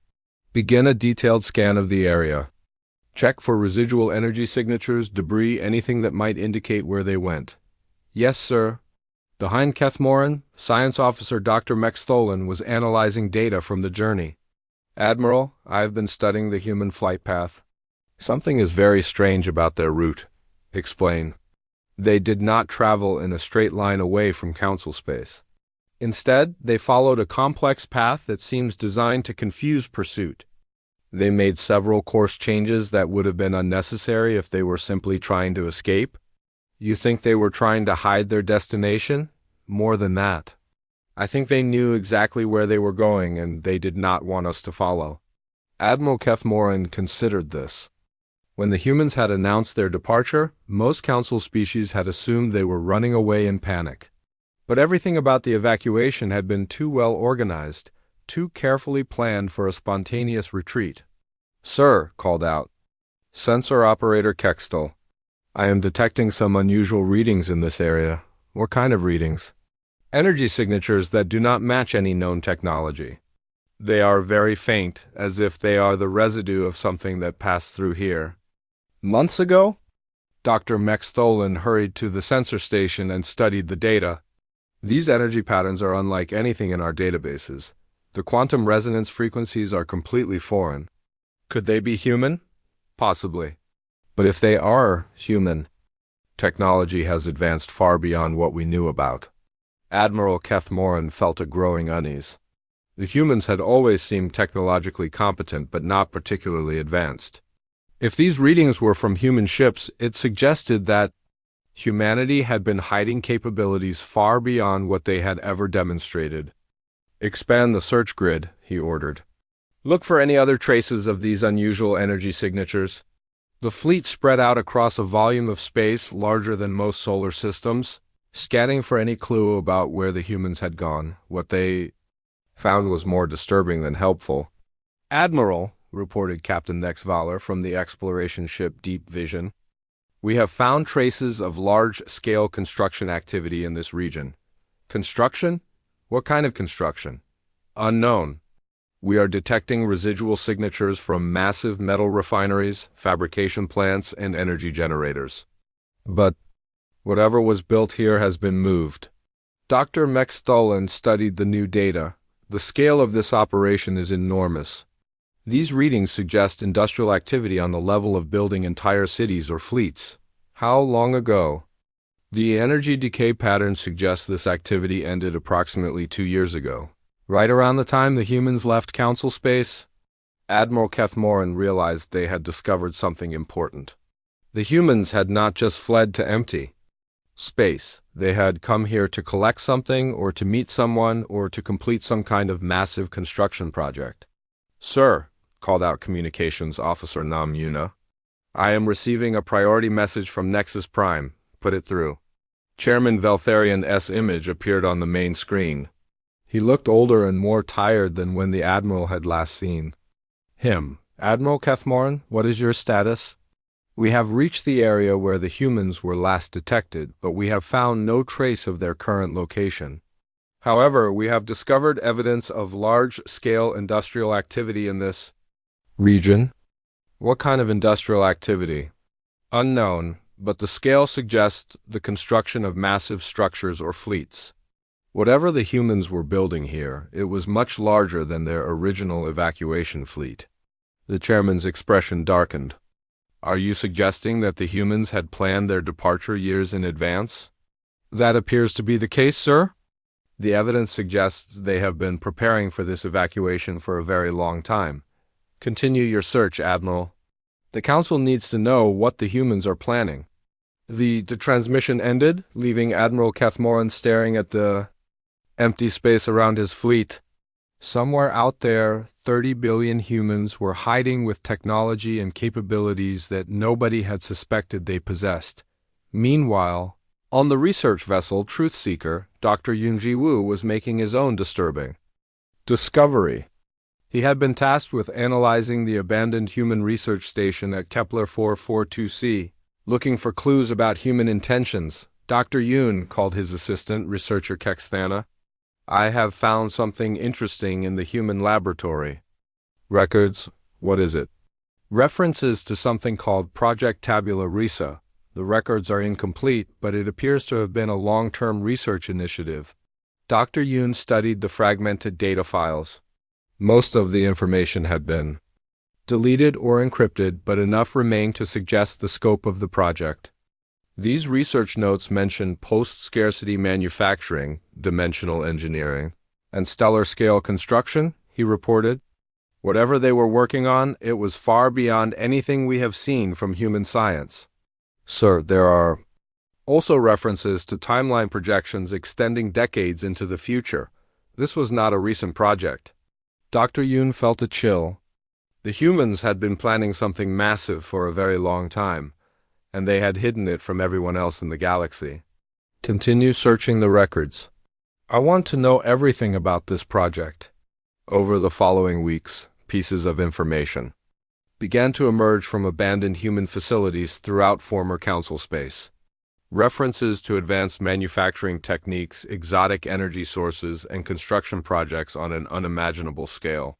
Begin a detailed scan of the area. Check for residual energy signatures, debris, anything that might indicate where they went. Yes, sir. Behind Kethmoran, Science Officer Dr. Mextholan was analyzing data from the journey. Admiral, I have been studying the human flight path. Something is very strange about their route. Explain. They did not travel in a straight line away from Council space. Instead, they followed a complex path that seems designed to confuse pursuit. They made several course changes that would have been unnecessary if they were simply trying to escape. You think they were trying to hide their destination? More than that. I think they knew exactly where they were going and they did not want us to follow. Admiral Kethmoran considered this. When the humans had announced their departure, most Council species had assumed they were running away in panic. But everything about the evacuation had been too well organized, too carefully planned for a spontaneous retreat. Sir, called out Sensor Operator Kextel. I am detecting some unusual readings in this area. What kind of readings? Energy signatures that do not match any known technology. They are very faint, as if they are the residue of something that passed through here. Months ago? Dr. Mextholan hurried to the sensor station and studied the data. These energy patterns are unlike anything in our databases. The quantum resonance frequencies are completely foreign. Could they be human? Possibly. But if they are human, technology has advanced far beyond what we knew about. Admiral Kethmoran felt a growing unease. The humans had always seemed technologically competent but not particularly advanced. If these readings were from human ships, it suggested that humanity had been hiding capabilities far beyond what they had ever demonstrated. Expand the search grid, he ordered. Look for any other traces of these unusual energy signatures. The fleet spread out across a volume of space larger than most solar systems, scanning for any clue about where the humans had gone, what they found was more disturbing than helpful. "Admiral," reported Captain Nexvaler from the exploration ship Deep Vision, "we have found traces of large-scale construction activity in this region." "Construction? What kind of construction?" "Unknown. We are detecting residual signatures from massive metal refineries, fabrication plants, and energy generators. But whatever was built here has been moved." Dr. Mextolin studied the new data. "The scale of this operation is enormous. These readings suggest industrial activity on the level of building entire cities or fleets." "How long ago?" "The energy decay pattern suggests this activity ended approximately 2 years ago, right around the time the humans left Council space." Admiral Kethmoran realized they had discovered something important. The humans had not just fled to empty space. They had come here to collect something, or to meet someone, or to complete some kind of massive construction project. "Sir," called out Communications Officer Nam Yuna, "I am receiving a priority message from Nexus Prime. Put it through." Chairman Veltharian image appeared on the main screen. He looked older and more tired than when the Admiral had last seen him. "Admiral Kethmoran, what is your status?" "We have reached the area where the humans were last detected, but we have found no trace of their current location. However, we have discovered evidence of large-scale industrial activity in this region." "What kind of industrial activity?" "Unknown, but the scale suggests the construction of massive structures or fleets. Whatever the humans were building here, it was much larger than their original evacuation fleet." The chairman's expression darkened. "Are you suggesting that the humans had planned their departure years in advance?" "That appears to be the case, sir. The evidence suggests they have been preparing for this evacuation for a very long time. Continue your search, Admiral. The Council needs to know what the humans are planning." The transmission ended, leaving Admiral Kethmoran staring at the empty space around his fleet. Somewhere out there, 30 billion humans were hiding with technology and capabilities that nobody had suspected they possessed. Meanwhile, on the research vessel Truthseeker, Dr. Yunji Wu was making his own disturbing discovery. He had been tasked with analyzing the abandoned human research station at Kepler 442c, looking for clues about human intentions. "Dr. Yun," called his assistant, researcher Kexthana, "I have found something interesting in the human laboratory." "Records? What is it?" "References to something called Project Tabula Rasa. The records are incomplete, but it appears to have been a long-term research initiative." Dr. Yun studied the fragmented data files. Most of the information had been deleted or encrypted, but enough remained to suggest the scope of the project. These research notes mention post-scarcity manufacturing, dimensional engineering, and stellar-scale construction, he reported. Whatever they were working on, it was far beyond anything we have seen from human science. "Sir, there are also references to timeline projections extending decades into the future. This was not a recent project." Dr. Yun felt a chill. The humans had been planning something massive for a very long time, and they had hidden it from everyone else in the galaxy. "Continue searching the records. I want to know everything about this project." Over the following weeks, pieces of information began to emerge from abandoned human facilities throughout former Council space. References to advanced manufacturing techniques, exotic energy sources, and construction projects on an unimaginable scale,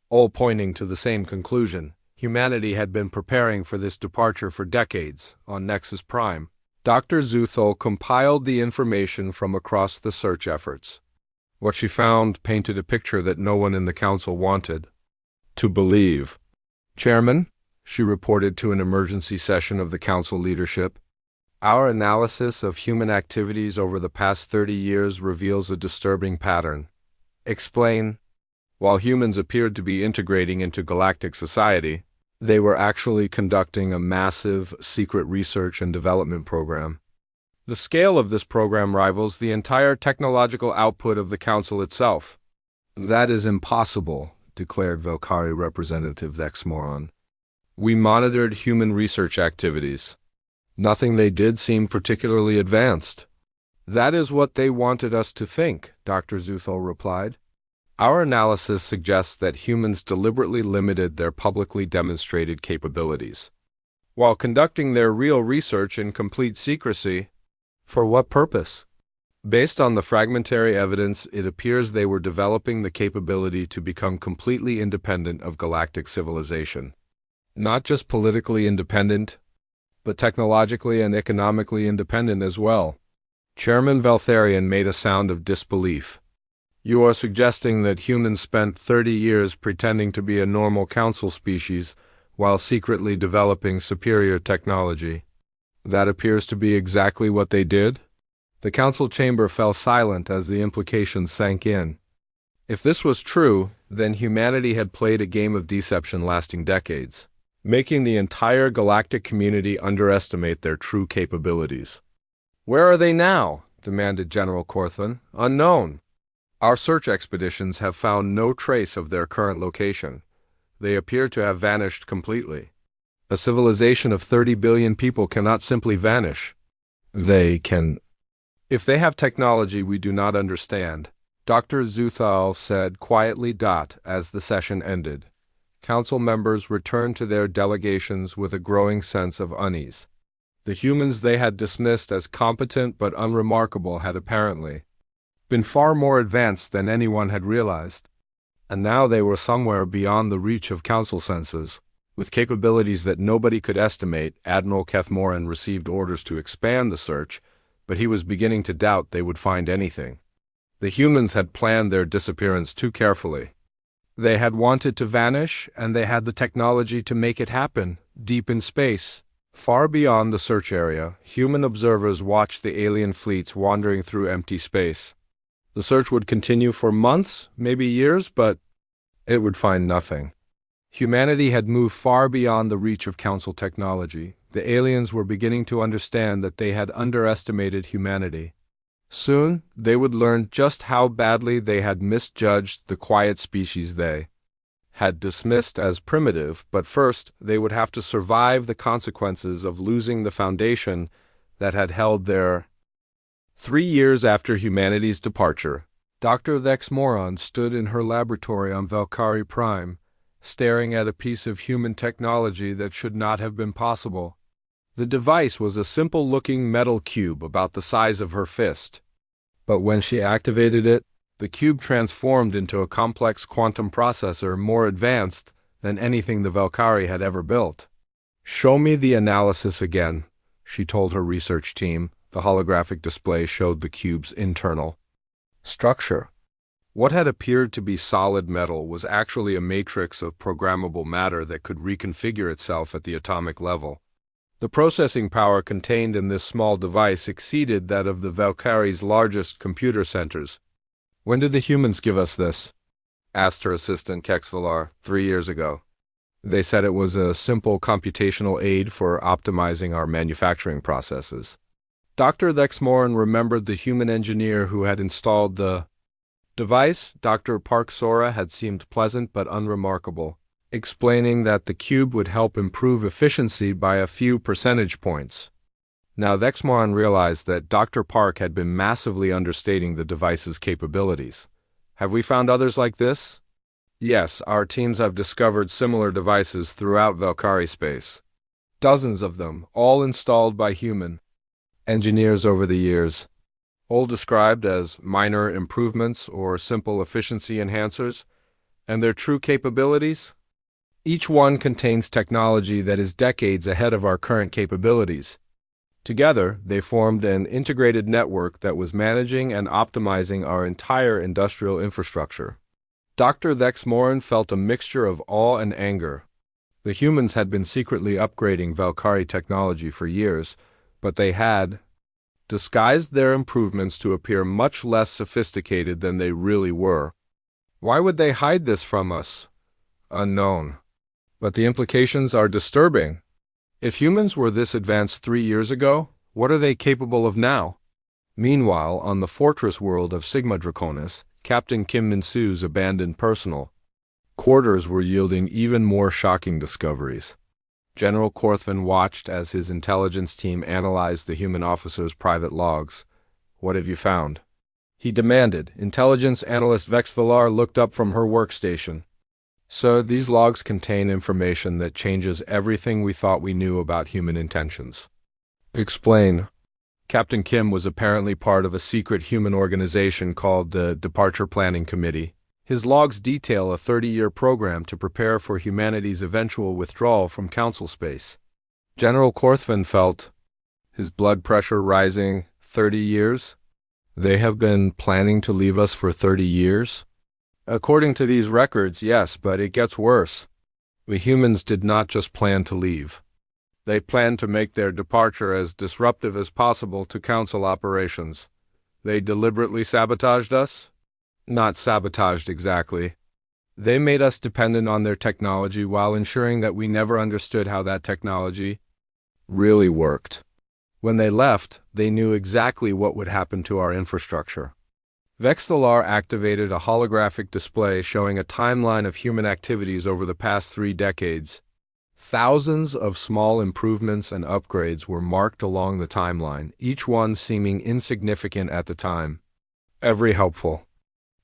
all pointing to the same conclusion. Humanity had been preparing for this departure for decades. On Nexus Prime, Dr. Zuthul compiled the information from across the search efforts. What she found painted a picture that no one in the Council wanted to believe. "Chairman," she reported to an emergency session of the Council leadership, "our analysis of human activities over the past 30 years reveals a disturbing pattern." "Explain." "While humans appeared to be integrating into galactic society, they were actually conducting a massive, secret research and development program. The scale of this program rivals the entire technological output of the Council itself." "That is impossible," declared Velkari Representative Vexmoron. "We monitored human research activities. Nothing they did seemed particularly advanced." "That is what they wanted us to think," Dr. Zuthul replied. Our analysis suggests that humans deliberately limited their publicly demonstrated capabilities, while conducting their real research in complete secrecy. For what purpose? Based on the fragmentary evidence, it appears they were developing the capability to become completely independent of galactic civilization. Not just politically independent, but technologically and economically independent as well. Chairman Valtharian made a sound of disbelief. You are suggesting that humans spent 30 years pretending to be a normal council species while secretly developing superior technology. That appears to be exactly what they did. The council chamber fell silent as the implications sank in. If this was true, then humanity had played a game of deception lasting decades, making the entire galactic community underestimate their true capabilities. "Where are they now?" demanded General Corthan. "Unknown. Our search expeditions have found no trace of their current location. They appear to have vanished completely. A civilization of 30 billion people cannot simply vanish. They can. If they have technology we do not understand," Dr. Zuthal said quietly. As the session ended, council members returned to their delegations with a growing sense of unease. The humans they had dismissed as competent but unremarkable had apparently been far more advanced than anyone had realized. And now they were somewhere beyond the reach of council senses, with capabilities that nobody could estimate. Admiral Kethmoran received orders to expand the search, but he was beginning to doubt they would find anything. The humans had planned their disappearance too carefully. They had wanted to vanish, and they had the technology to make it happen, deep in space. Far beyond the search area, human observers watched the alien fleets wandering through empty space. The search would continue for months, maybe years, but it would find nothing. Humanity had moved far beyond the reach of council technology. The aliens were beginning to understand that they had underestimated humanity. Soon, they would learn just how badly they had misjudged the quiet species they had dismissed as primitive, but first they would have to survive the consequences of losing the foundation that had held their. 3 years after humanity's departure, Dr. Thexmoron stood in her laboratory on Valkyrie Prime, staring at a piece of human technology that should not have been possible. The device was a simple-looking metal cube about the size of her fist. But when she activated it, the cube transformed into a complex quantum processor more advanced than anything the Valkyrie had ever built. "Show me the analysis again," she told her research team. The holographic display showed the cube's internal structure. What had appeared to be solid metal was actually a matrix of programmable matter that could reconfigure itself at the atomic level. The processing power contained in this small device exceeded that of the Valkyrie's largest computer centers. "When did the humans give us this?" asked her assistant Kexvalar. 3 years ago. They said it was a simple computational aid for optimizing our manufacturing processes. Dr. Thexmoran remembered the human engineer who had installed the device. Dr. Park Sora had seemed pleasant but unremarkable, explaining that the cube would help improve efficiency by a few percentage points. Now Thexmoran realized that Dr. Park had been massively understating the device's capabilities. "Have we found others like this?" "Yes, our teams have discovered similar devices throughout Valkyrie space. Dozens of them, all installed by human engineers over the years. All described as minor improvements or simple efficiency enhancers. And their true capabilities? Each one contains technology that is decades ahead of our current capabilities. Together, they formed an integrated network that was managing and optimizing our entire industrial infrastructure." Dr. Thexmoran felt a mixture of awe and anger. The humans had been secretly upgrading Valkyrie technology for years, but they had disguised their improvements to appear much less sophisticated than they really were. Why would they hide this from us? Unknown. But the implications are disturbing. If humans were this advanced 3 years ago, what are they capable of now? Meanwhile, on the fortress world of Sigma Draconis, Captain Kim Min-soo's abandoned personal quarters were yielding even more shocking discoveries. General Corthvan watched as his intelligence team analyzed the human officer's private logs. "What have you found?" he demanded. Intelligence analyst Vexthalar looked up from her workstation. "Sir, these logs contain information that changes everything we thought we knew about human intentions." "Explain." Captain Kim was apparently part of a secret human organization called the Departure Planning Committee. His logs detail a 30-year program to prepare for humanity's eventual withdrawal from Council space. General Korthvan felt, his blood pressure rising. 30 years? They have been planning to leave us for 30 years? According to these records, yes, but it gets worse. The humans did not just plan to leave. They planned to make their departure as disruptive as possible to Council operations. They deliberately sabotaged us? Not sabotaged exactly. They made us dependent on their technology while ensuring that we never understood how that technology really worked. When they left, they knew exactly what would happen to our infrastructure. Vexthalar activated a holographic display showing a timeline of human activities over the past 3 decades. Thousands of small improvements and upgrades were marked along the timeline, each one seeming insignificant at the time. Every helpful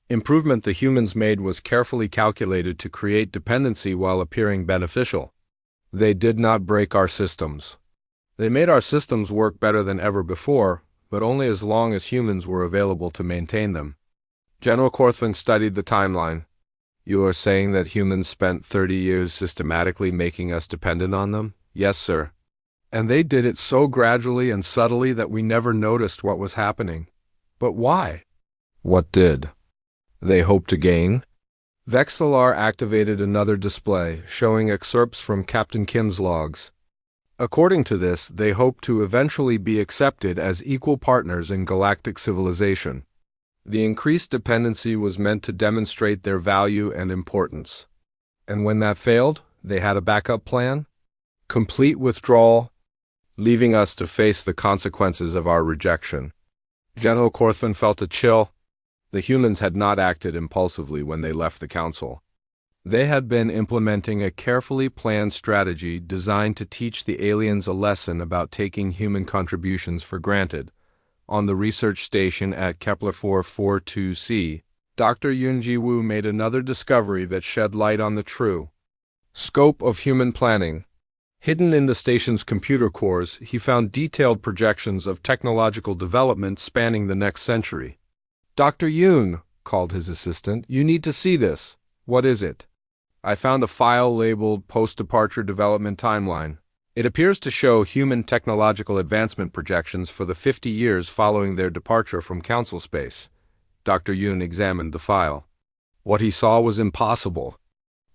improvement the humans made was carefully calculated to create dependency while appearing beneficial. They did not break our systems. They made our systems work better than ever before, but only as long as humans were available to maintain them. General Korthvan studied the timeline. "You are saying that humans spent 30 years systematically making us dependent on them?" "Yes, sir. And they did it so gradually and subtly that we never noticed what was happening." "But why?" "What did they hope to gain?" Vexthalar activated another display, showing excerpts from Captain Kim's logs. According to this, they hope to eventually be accepted as equal partners in galactic civilization. The increased dependency was meant to demonstrate their value and importance. And when that failed, they had a backup plan? Complete withdrawal, leaving us to face the consequences of our rejection. General Korthvan felt a chill. The humans had not acted impulsively when they left the Council. They had been implementing a carefully planned strategy designed to teach the aliens a lesson about taking human contributions for granted. On the research station at Kepler 442c, Dr. Yunji Wu made another discovery that shed light on the true scope of human planning. Hidden in the station's computer cores, he found detailed projections of technological development spanning the next century. "Dr. Yoon," called his assistant, "you need to see this." "What is it?" "I found a file labeled Post-Departure Development Timeline. It appears to show human technological advancement projections for the 50 years following their departure from Council space." Dr. Yoon examined the file. What he saw was impossible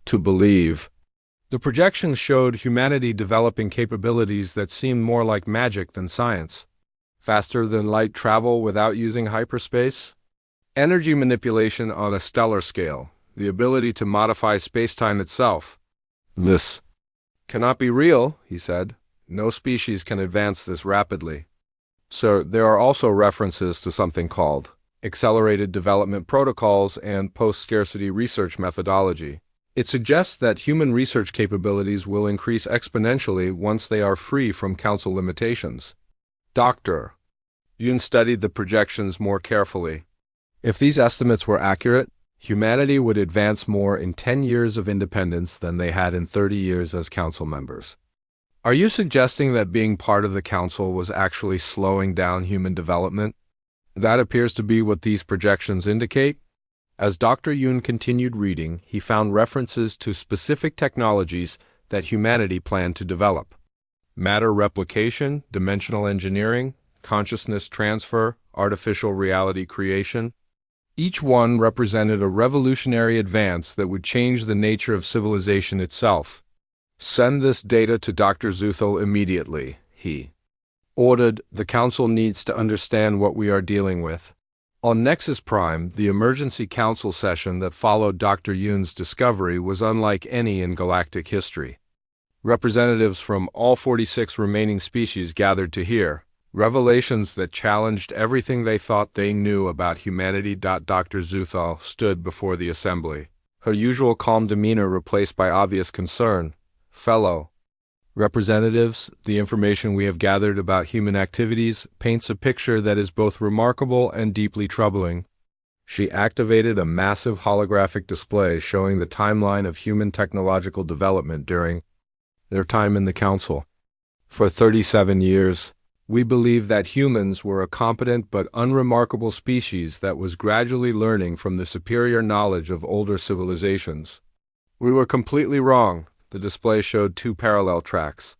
to believe. The projections showed humanity developing capabilities that seemed more like magic than science. Faster than light travel without using hyperspace? Energy manipulation on a stellar scale. The ability to modify space-time itself. "This cannot be real," he said. "No species can advance this rapidly." "Sir, there are also references to something called accelerated development protocols and post-scarcity research methodology. It suggests that human research capabilities will increase exponentially once they are free from Council limitations." Dr. Yoon studied the projections more carefully. If these estimates were accurate, humanity would advance more in 10 years of independence than they had in 30 years as Council members. "Are you suggesting that being part of the Council was actually slowing down human development?" "That appears to be what these projections indicate." As Dr. Yoon continued reading, he found references to specific technologies that humanity planned to develop. Matter replication, dimensional engineering, consciousness transfer, artificial reality creation. Each one represented a revolutionary advance that would change the nature of civilization itself. "Send this data to Dr. Zuthel immediately," he ordered. "The Council needs to understand what we are dealing with." On Nexus Prime, the emergency Council session that followed Dr. Yoon's discovery was unlike any in galactic history. Representatives from all 46 remaining species gathered to hear revelations that challenged everything they thought they knew about humanity. Dr. Zuthal stood before the assembly, her usual calm demeanor replaced by obvious concern. "Fellow Representatives, the information we have gathered about human activities paints a picture that is both remarkable and deeply troubling. She activated a massive holographic display showing the timeline of human technological development during their time in the Council. For 37 years, we believed that humans were a competent but unremarkable species that was gradually learning from the superior knowledge of older civilizations. We were completely wrong. The display showed two parallel tracks.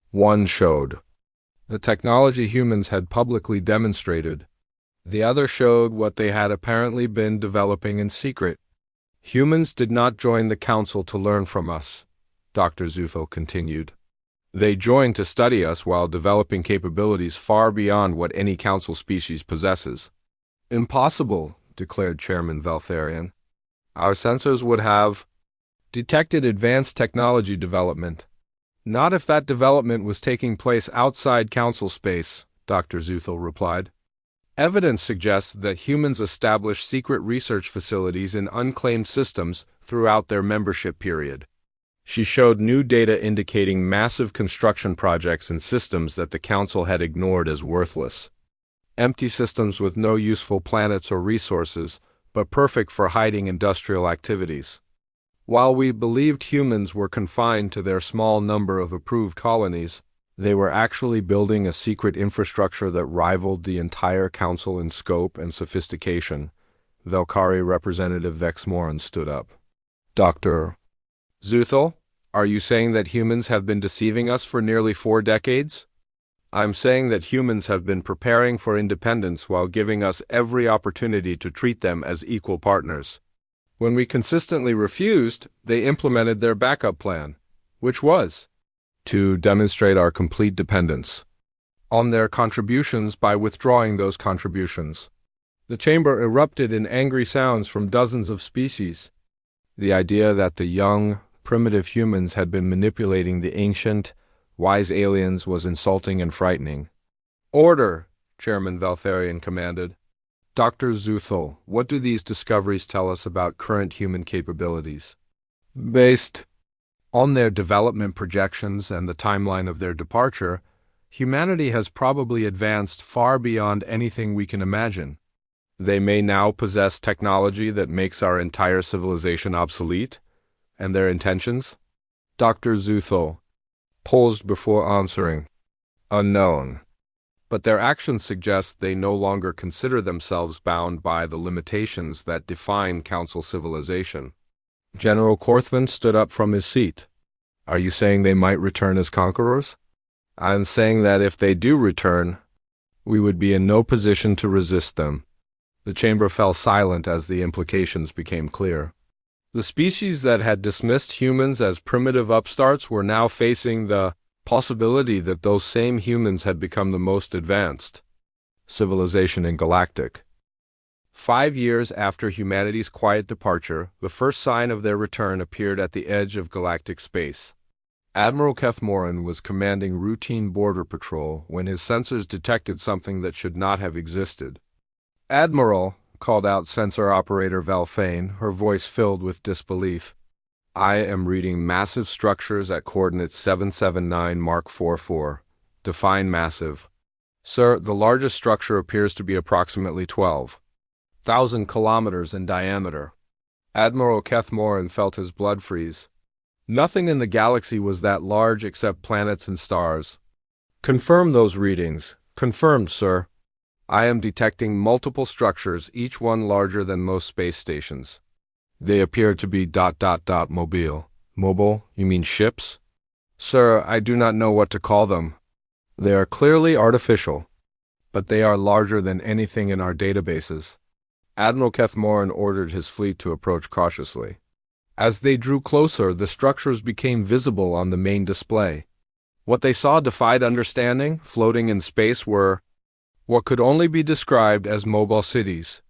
One showed the technology humans had publicly demonstrated. The other showed what they had apparently been developing in secret. Humans did not join the Council to learn from us, Dr. Zuthel continued. They joined to study us while developing capabilities far beyond what any Council species possesses. Impossible, declared Chairman Valtharian. Our sensors would have detected advanced technology development. Not if that development was taking place outside Council space, Dr. Zuthel replied. Evidence suggests that humans established secret research facilities in unclaimed systems throughout their membership period. She showed new data indicating massive construction projects and systems that the Council had ignored as worthless. Empty systems with no useful planets or resources, but perfect for hiding industrial activities. While we believed humans were confined to their small number of approved colonies, they were actually building a secret infrastructure that rivaled the entire Council in scope and sophistication. Velkari Representative Vexmoran stood up. Dr. Zuthel, are you saying that humans have been deceiving us for nearly 4 decades? I'm saying that humans have been preparing for independence while giving us every opportunity to treat them as equal partners. When we consistently refused, they implemented their backup plan, which was to demonstrate our complete dependence on their contributions by withdrawing those contributions. The chamber erupted in angry sounds from dozens of species. The idea that the young, primitive humans had been manipulating the ancient, wise aliens was insulting and frightening. Order, Chairman Valtharian commanded. Dr. Zuthel, what do these discoveries tell us about current human capabilities? Based on their development projections and the timeline of their departure, humanity has probably advanced far beyond anything we can imagine. They may now possess technology that makes our entire civilization obsolete. And their intentions? Dr. Zuthel paused before answering. Unknown. But their actions suggest they no longer consider themselves bound by the limitations that define Council civilization. General Korthman stood up from his seat. Are you saying they might return as conquerors? I'm saying that if they do return, we would be in no position to resist them. The chamber fell silent as the implications became clear. The species that had dismissed humans as primitive upstarts were now facing the possibility that those same humans had become the most advanced civilization in Galactic. 5 years after humanity's quiet departure, the first sign of their return appeared at the edge of galactic space. Admiral Kethmoran was commanding routine border patrol when his sensors detected something that should not have existed. Admiral, called out sensor operator Valfane, her voice filled with disbelief. I am reading massive structures at coordinates 779 Mark 44. Define massive. Sir, the largest structure appears to be approximately 12,000 kilometers in diameter. Admiral Kethmoran felt his blood freeze. Nothing in the galaxy was that large except planets and stars. Confirm those readings. Confirmed, sir. I am detecting multiple structures, each one larger than most space stations. They appear to be ... mobile. Mobile? You mean ships? Sir, I do not know what to call them. They are clearly artificial, but they are larger than anything in our databases. Admiral Kethmoran ordered his fleet to approach cautiously. As they drew closer, the structures became visible on the main display. What they saw defied understanding. Floating in space were what could only be described as mobile cities.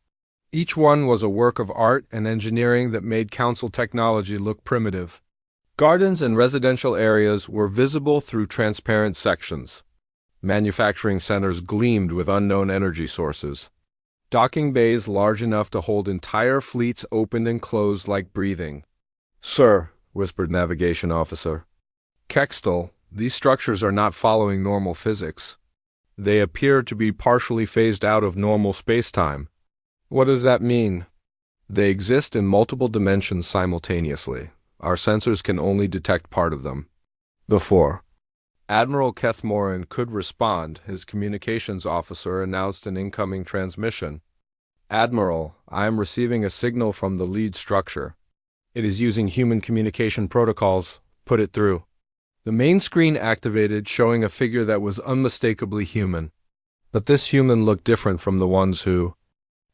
Each one was a work of art and engineering that made Council technology look primitive. Gardens and residential areas were visible through transparent sections. Manufacturing centers gleamed with unknown energy sources. Docking bays large enough to hold entire fleets opened and closed like breathing. Sir, whispered Navigation Officer Kextel, These structures are not following normal physics. They appear to be partially phased out of normal spacetime. What does that mean? They exist in multiple dimensions simultaneously. Our sensors can only detect part of them. Before Admiral Kethmoran could respond, his communications officer announced an incoming transmission. Admiral, I am receiving a signal from the lead structure. It is using human communication protocols. Put it through. The main screen activated, showing a figure that was unmistakably human. But this human looked different from the ones who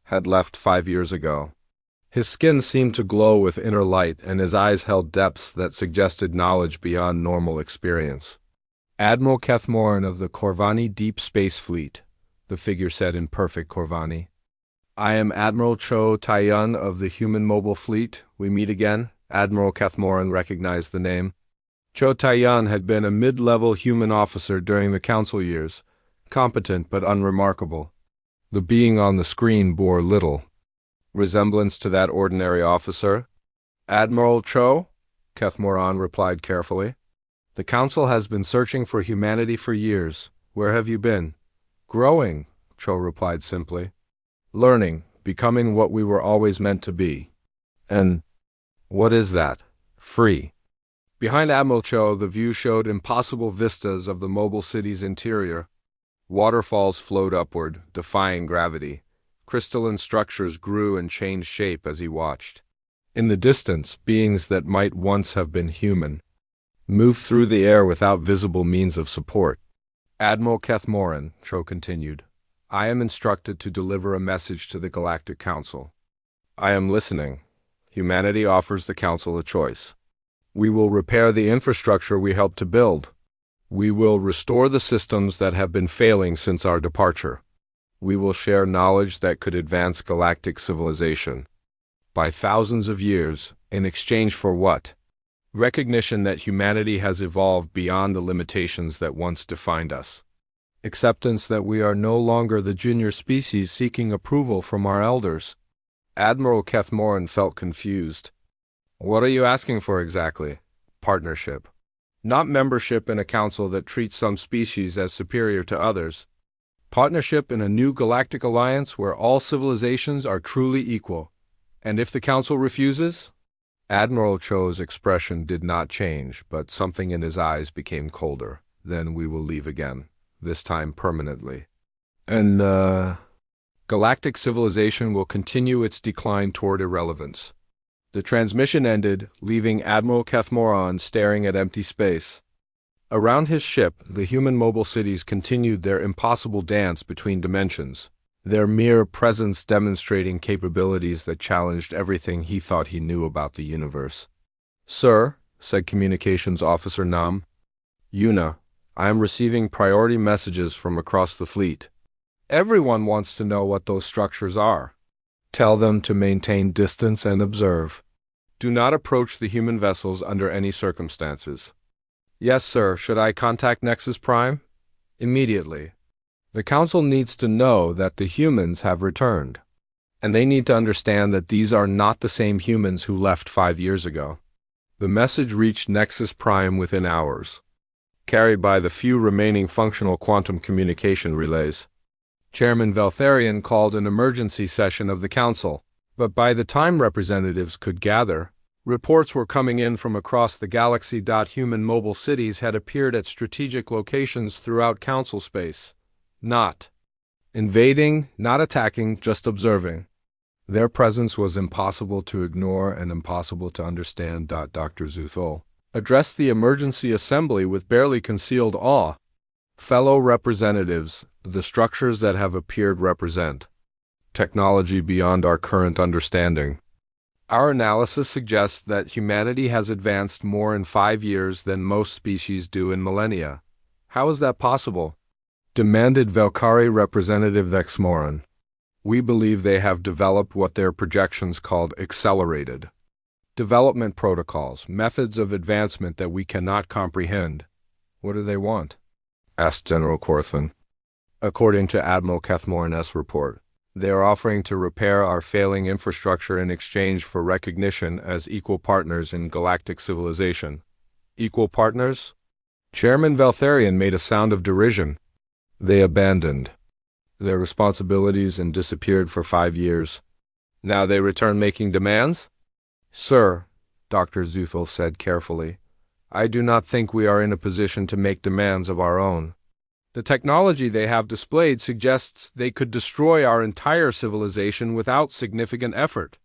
had left 5 years ago. His skin seemed to glow with inner light, and his eyes held depths that suggested knowledge beyond normal experience. Admiral Kethmoran of the Corvani Deep Space Fleet, the figure said in perfect Corvani. I am Admiral Cho Taiyun of the Human Mobile Fleet. We meet again. Admiral Kethmoran recognized the name. Cho Taiyun had been a mid-level human officer during the Council years, competent but unremarkable. The being on the screen bore little resemblance to that ordinary officer. Admiral Cho? Kethmoran replied carefully. The Council has been searching for humanity for years. Where have you been? Growing, Cho replied simply. Learning, becoming what we were always meant to be. And what is that? Free. Behind Admiral Cho, the view showed impossible vistas of the mobile city's interior. Waterfalls flowed upward, defying gravity. Crystalline structures grew and changed shape as he watched. In the distance, beings that might once have been human moved through the air without visible means of support. Admiral Kethmoran, Cho continued, I am instructed to deliver a message to the Galactic Council. I am listening. Humanity offers the Council a choice. We will repair the infrastructure we helped to build. We will restore the systems that have been failing since our departure. We will share knowledge that could advance galactic civilization by thousands of years, in exchange for what? Recognition that humanity has evolved beyond the limitations that once defined us. Acceptance that we are no longer the junior species seeking approval from our elders. Admiral Kethmoran felt confused. What are you asking for exactly? Partnership. Not membership in a council that treats some species as superior to others. Partnership in a new galactic alliance where all civilizations are truly equal. And if the council refuses? Admiral Cho's expression did not change, but something in his eyes became colder. Then we will leave again, this time permanently. And, galactic civilization will continue its decline toward irrelevance. The transmission ended, leaving Admiral Kethmoran staring at empty space. Around his ship, the human mobile cities continued their impossible dance between dimensions, their mere presence demonstrating capabilities that challenged everything he thought he knew about the universe. Sir, said Communications Officer Nam, Yuna, I am receiving priority messages from across the fleet. Everyone wants to know what those structures are. Tell them to maintain distance and observe. Do not approach the human vessels under any circumstances. Yes, sir. Should I contact Nexus Prime? Immediately. The Council needs to know that the humans have returned, and they need to understand that these are not the same humans who left 5 years ago. The message reached Nexus Prime within hours, carried by the few remaining functional quantum communication relays. Chairman Veltharian called an emergency session of the Council, but by the time representatives could gather, reports were coming in from across the galaxy. Human mobile cities had appeared at strategic locations throughout Council space. Not invading, not attacking, just observing. Their presence was impossible to ignore and impossible to understand. Dr. Zuthul addressed the emergency assembly with barely concealed awe. Fellow representatives, the structures that have appeared represent technology beyond our current understanding. Our analysis suggests that humanity has advanced more in 5 years than most species do in millennia. How is that possible? Demanded Velkari Representative Vexmoran. We believe they have developed what their projections called accelerated development protocols, methods of advancement that we cannot comprehend. What do they want? Asked General Corthan. According to Admiral Kethmoran's report, they are offering to repair our failing infrastructure in exchange for recognition as equal partners in galactic civilization. Equal partners? Chairman Valtharian made a sound of derision. They abandoned their responsibilities and disappeared for 5 years. Now they return making demands? Sir, Dr. Zuthel said carefully, I do not think we are in a position to make demands of our own. The technology they have displayed suggests they could destroy our entire civilization without significant effort.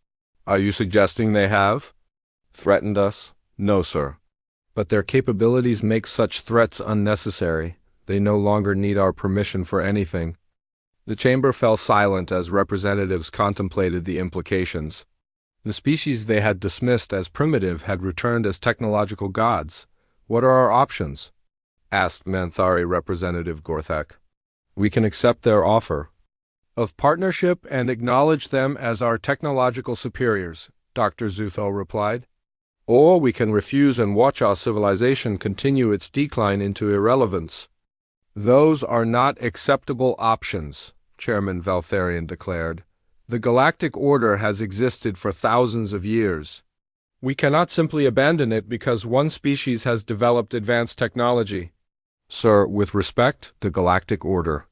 Are you suggesting they have threatened us? No, sir. But their capabilities make such threats unnecessary. They no longer need our permission for anything. The chamber fell silent as representatives contemplated the implications. The species they had dismissed as primitive had returned as technological gods. What are our options? Asked Manthari Representative Gorthek. We can accept their offer of partnership and acknowledge them as our technological superiors, Dr. Zuthel replied. Or we can refuse and watch our civilization continue its decline into irrelevance. Those are not acceptable options, Chairman Valtharian declared. The Galactic Order has existed for thousands of years. We cannot simply abandon it because one species has developed advanced technology. Sir, with respect, the Galactic Order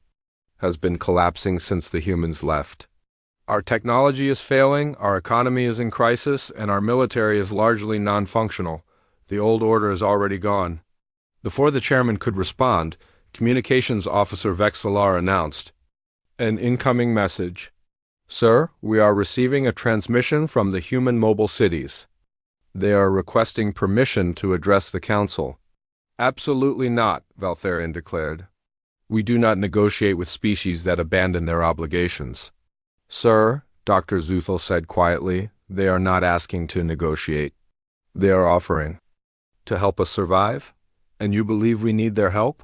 has been collapsing since the humans left. Our technology is failing, our economy is in crisis, and our military is largely non-functional. The old order is already gone. Before the chairman could respond, Communications Officer Vexalar announced, An incoming message. Sir, we are receiving a transmission from the human mobile cities. They are requesting permission to address the Council. Absolutely not, Valtharian declared. We do not negotiate with species that abandon their obligations. Sir, Dr. Zuthel said quietly, they are not asking to negotiate. They are offering to help us survive? And you believe we need their help?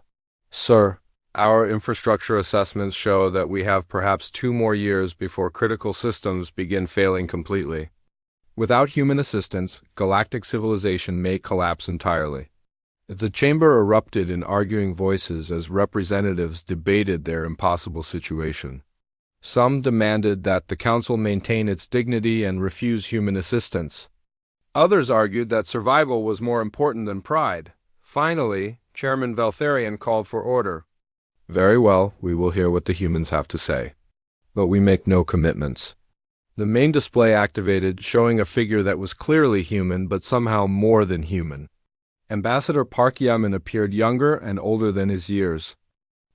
Sir, our infrastructure assessments show that we have perhaps 2 more years before critical systems begin failing completely. Without human assistance, galactic civilization may collapse entirely. The chamber erupted in arguing voices as representatives debated their impossible situation. Some demanded that the Council maintain its dignity and refuse human assistance. Others argued that survival was more important than pride. Finally, Chairman Valtharian called for order. Very well, we will hear what the humans have to say. But we make no commitments. The main display activated, showing a figure that was clearly human but somehow more than human. Ambassador Park Yaman appeared younger and older than his years,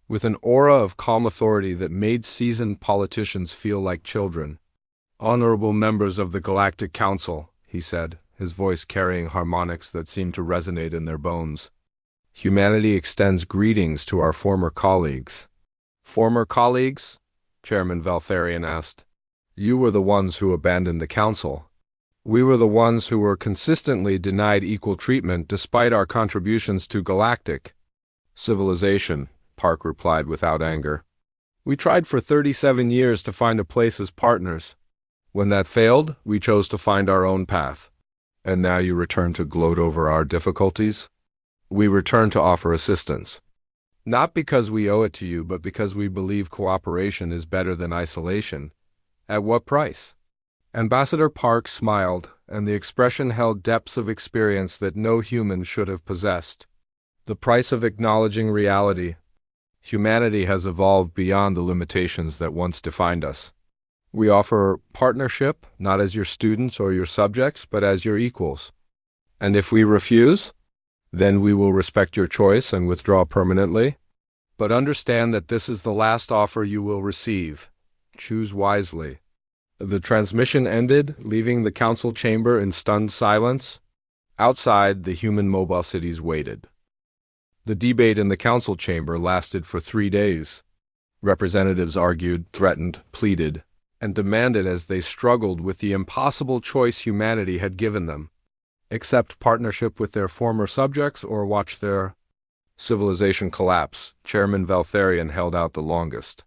with an aura of calm authority that made seasoned politicians feel like children. Honorable members of the Galactic Council, he said, his voice carrying harmonics that seemed to resonate in their bones. Humanity extends greetings to our former colleagues. Former colleagues? Chairman Valtharian asked. You were the ones who abandoned the Council. We were the ones who were consistently denied equal treatment despite our contributions to galactic civilization, Park replied without anger. We tried for 37 years to find a place as partners. When that failed, we chose to find our own path. And now you return to gloat over our difficulties? We return to offer assistance. Not because we owe it to you, but because we believe cooperation is better than isolation. At what price? Ambassador Park smiled, and the expression held depths of experience that no human should have possessed. The price of acknowledging reality. Humanity has evolved beyond the limitations that once defined us. We offer partnership, not as your students or your subjects, but as your equals. And if we refuse, then we will respect your choice and withdraw permanently. But understand that this is the last offer you will receive. Choose wisely. The transmission ended, leaving the council chamber in stunned silence. Outside, the human mobile cities waited. The debate in the council chamber lasted for 3 days. Representatives argued, threatened, pleaded, and demanded as they struggled with the impossible choice humanity had given them. Accept partnership with their former subjects or watch their civilization collapse. Chairman Valtharian held out the longest.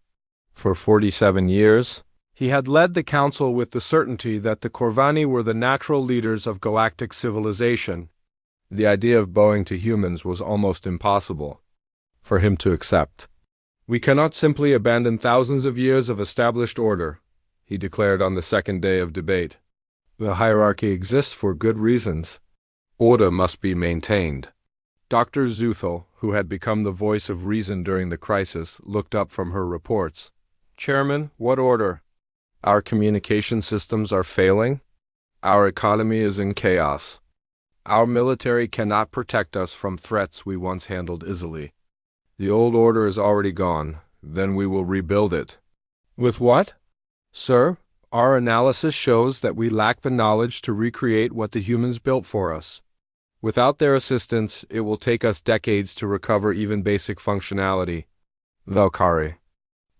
For 47 years, he had led the council with the certainty that the Corvani were the natural leaders of galactic civilization. The idea of bowing to humans was almost impossible for him to accept. We cannot simply abandon thousands of years of established order, he declared on the second day of debate. The hierarchy exists for good reasons. Order must be maintained. Dr. Zuthel, who had become the voice of reason during the crisis, looked up from her reports. Chairman, what order? Our communication systems are failing. Our economy is in chaos. Our military cannot protect us from threats we once handled easily. The old order is already gone. Then we will rebuild it. With what? Sir, our analysis shows that we lack the knowledge to recreate what the humans built for us. Without their assistance, it will take us decades to recover even basic functionality. Valkyrie.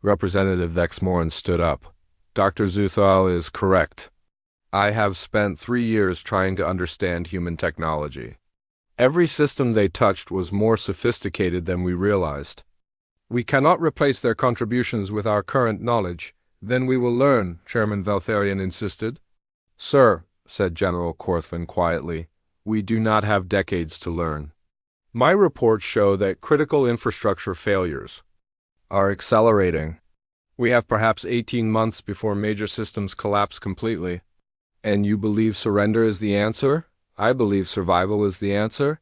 Representative Vexmoran stood up. Dr. Zuthal is correct. I have spent 3 years trying to understand human technology. Every system they touched was more sophisticated than we realized. We cannot replace their contributions with our current knowledge. Then we will learn, Chairman Valtharian insisted. Sir, said General Korthvin quietly, we do not have decades to learn. My reports show that critical infrastructure failures are accelerating. We have perhaps 18 months before major systems collapse completely. And you believe surrender is the answer? I believe survival is the answer.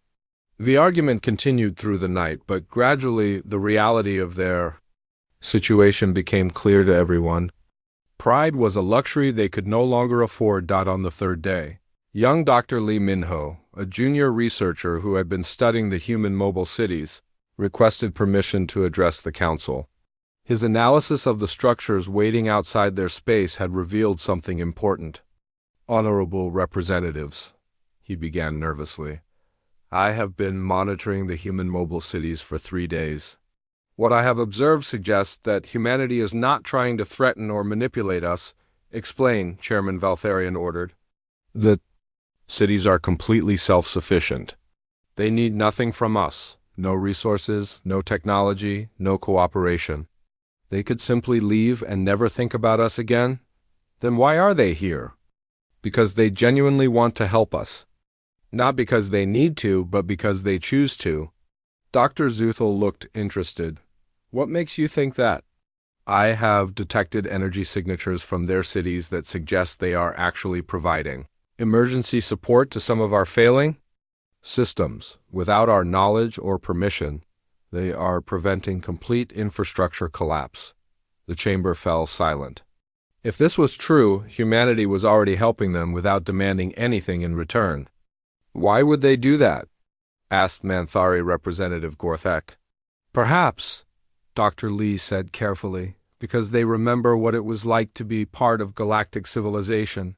The argument continued through the night, but gradually the reality of their situation became clear to everyone. Pride was a luxury they could no longer afford. On the third day, young Dr. Lee Minho, a junior researcher who had been studying the human mobile cities, requested permission to address the council. His analysis of the structures waiting outside their space had revealed something important. Honorable representatives, he began nervously, I have been monitoring the human mobile cities for 3 days. What I have observed suggests that humanity is not trying to threaten or manipulate us. Explain, Chairman Valtharian ordered. The cities are completely self-sufficient. They need nothing from us. No resources, no technology, no cooperation. They could simply leave and never think about us again. Then why are they here? Because they genuinely want to help us. Not because they need to, but because they choose to. Dr. Zuthal looked interested. What makes you think that? I have detected energy signatures from their cities that suggest they are actually providing emergency support to some of our failing systems. Without our knowledge or permission, they are preventing complete infrastructure collapse. The chamber fell silent. If this was true, humanity was already helping them without demanding anything in return. Why would they do that? Asked Manthari Representative Gorthek. Perhaps, Dr. Lee said carefully, because they remember what it was like to be part of galactic civilization.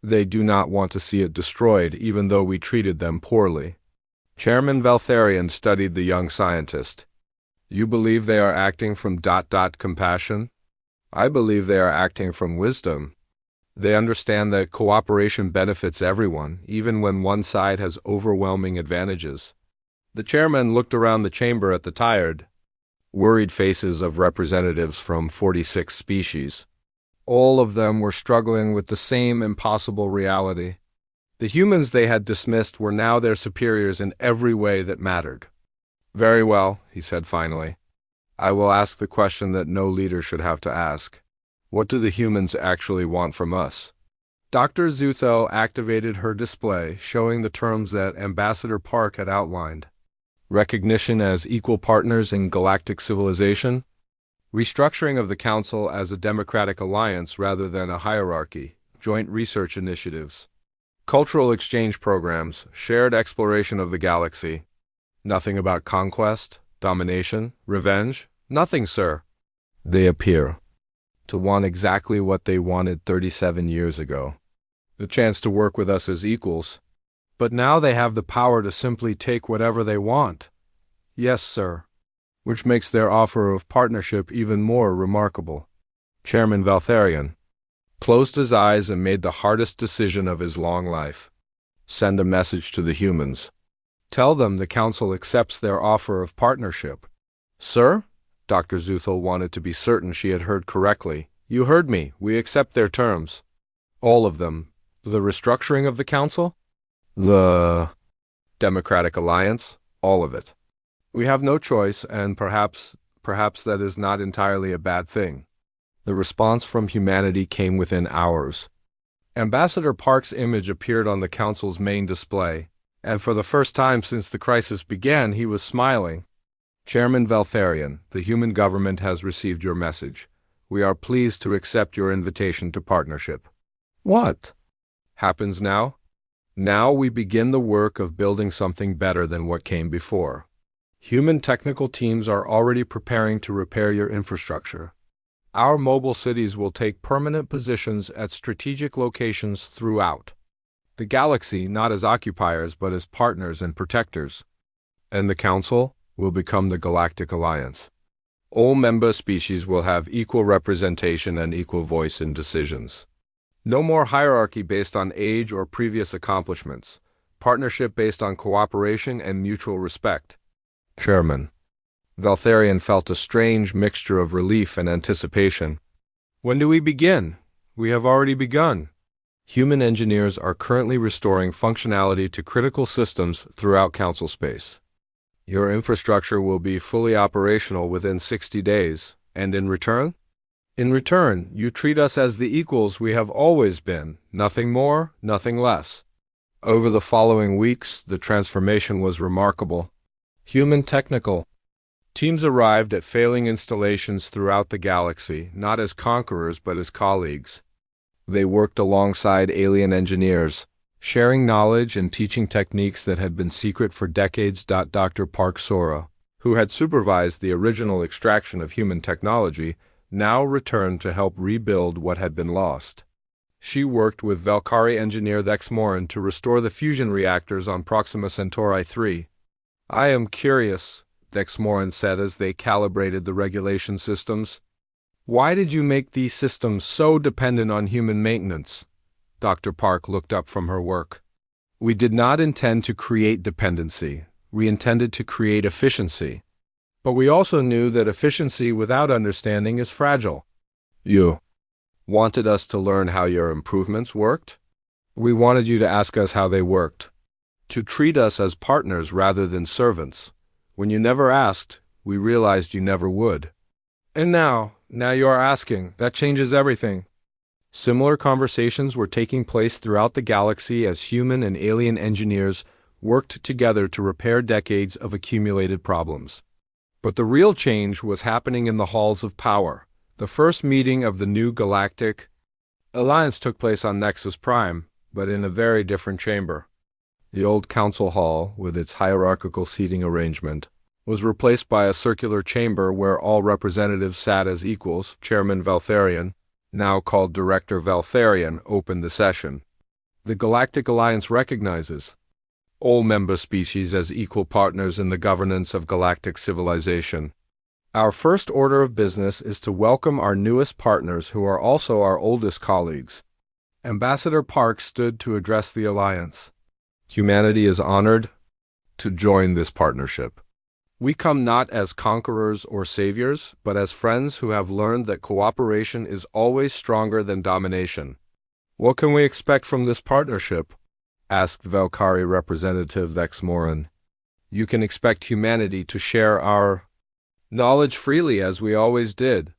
They do not want to see it destroyed, even though we treated them poorly. Chairman Valtharian studied the young scientist. You believe they are acting from compassion? I believe they are acting from wisdom. They understand that cooperation benefits everyone, even when one side has overwhelming advantages. The chairman looked around the chamber at the tired, worried faces of representatives from 46 species. All of them were struggling with the same impossible reality. The humans they had dismissed were now their superiors in every way that mattered. Very well, he said finally. I will ask the question that no leader should have to ask. What do the humans actually want from us? Dr. Zuthel activated her display, showing the terms that Ambassador Park had outlined. Recognition as equal partners in galactic civilization, restructuring of the Council as a democratic alliance rather than a hierarchy, joint research initiatives, cultural exchange programs, shared exploration of the galaxy. Nothing about conquest, domination, revenge? Nothing, sir. They appear to want exactly what they wanted 37 years ago. The chance to work with us as equals. But now they have the power to simply take whatever they want. Yes, sir. Which makes their offer of partnership even more remarkable. Chairman Valtharian closed his eyes and made the hardest decision of his long life. Send a message to the humans. Tell them the Council accepts their offer of partnership. Sir? Dr. Zuthal wanted to be certain she had heard correctly. You heard me. We accept their terms. All of them. The restructuring of the Council? The Democratic Alliance? All of it. We have no choice, and perhaps that is not entirely a bad thing. The response from humanity came within hours. Ambassador Park's image appeared on the Council's main display, and for the first time since the crisis began, he was smiling. Chairman Valtharian, the human government has received your message. We are pleased to accept your invitation to partnership. What happens now? Now we begin the work of building something better than what came before. Human technical teams are already preparing to repair your infrastructure. Our mobile cities will take permanent positions at strategic locations throughout the galaxy, not as occupiers but as partners and protectors. And the Council will become the Galactic Alliance. All member species will have equal representation and equal voice in decisions. No more hierarchy based on age or previous accomplishments. Partnership based on cooperation and mutual respect. Chairman Valtharian felt a strange mixture of relief and anticipation. When do we begin? We have already begun. Human engineers are currently restoring functionality to critical systems throughout Council space. Your infrastructure will be fully operational within 60 days, and in return? In return, you treat us as the equals we have always been, nothing more, nothing less. Over the following weeks, the transformation was remarkable. Human technical teams arrived at failing installations throughout the galaxy, not as conquerors but as colleagues. They worked alongside alien engineers, sharing knowledge and teaching techniques that had been secret for decades. Dr. Park Sora, who had supervised the original extraction of human technology, now returned to help rebuild what had been lost. She worked with Valkyrie engineer Thexmoran to restore the fusion reactors on Proxima Centauri 3. I am curious, Thexmoran said as they calibrated the regulation systems. Why did you make these systems so dependent on human maintenance? Dr. Park looked up from her work. We did not intend to create dependency. We intended to create efficiency. But we also knew that efficiency without understanding is fragile. You wanted us to learn how your improvements worked? We wanted you to ask us how they worked. To treat us as partners rather than servants. When you never asked, we realized you never would. And now you are asking. That changes everything. Similar conversations were taking place throughout the galaxy as human and alien engineers worked together to repair decades of accumulated problems. But the real change was happening in the halls of power. The first meeting of the new Galactic Alliance took place on Nexus Prime, but in a very different chamber. The old council hall, with its hierarchical seating arrangement, was replaced by a circular chamber where all representatives sat as equals. Chairman Valtharian, now called Director Valtharian, opened the session. The Galactic Alliance recognizes all member species as equal partners in the governance of galactic civilization. Our first order of business is to welcome our newest partners who are also our oldest colleagues. Ambassador Park stood to address the Alliance. Humanity is honored to join this partnership. We come not as conquerors or saviors, but as friends who have learned that cooperation is always stronger than domination. What can we expect from this partnership? Asked Valkyrie representative Thexmoran. You can expect humanity to share our knowledge freely as we always did.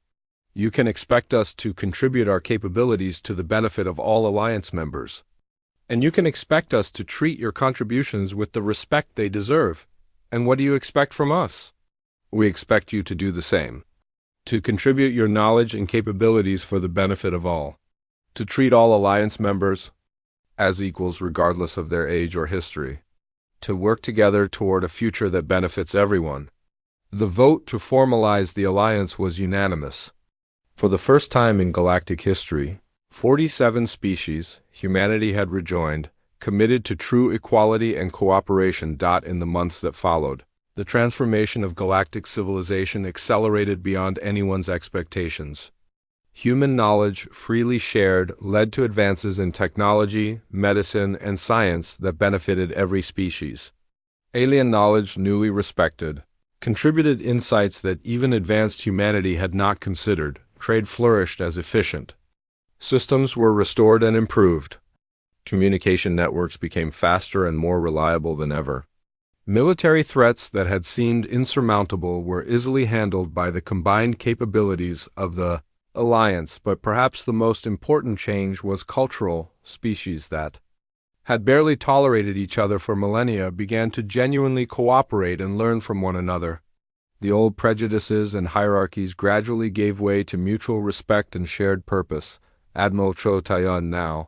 You can expect us to contribute our capabilities to the benefit of all Alliance members. And you can expect us to treat your contributions with the respect they deserve. And what do you expect from us? We expect you to do the same. To contribute your knowledge and capabilities for the benefit of all. To treat all Alliance members as equals regardless of their age or history. To work together toward a future that benefits everyone. The vote to formalize the Alliance was unanimous. For the first time in galactic history, 47 species, humanity had rejoined, committed to true equality and cooperation. In the months that followed, the transformation of galactic civilization accelerated beyond anyone's expectations. Human knowledge, freely shared, led to advances in technology, medicine, and science that benefited every species. Alien knowledge, newly respected, contributed insights that even advanced humanity had not considered. Trade flourished as efficient. Systems were restored and improved. Communication networks became faster and more reliable than ever. Military threats that had seemed insurmountable were easily handled by the combined capabilities of the Alliance, but perhaps the most important change was cultural. Species that had barely tolerated each other for millennia began to genuinely cooperate and learn from one another. The old prejudices and hierarchies gradually gave way to mutual respect and shared purpose. Admiral Cho Taiyun now,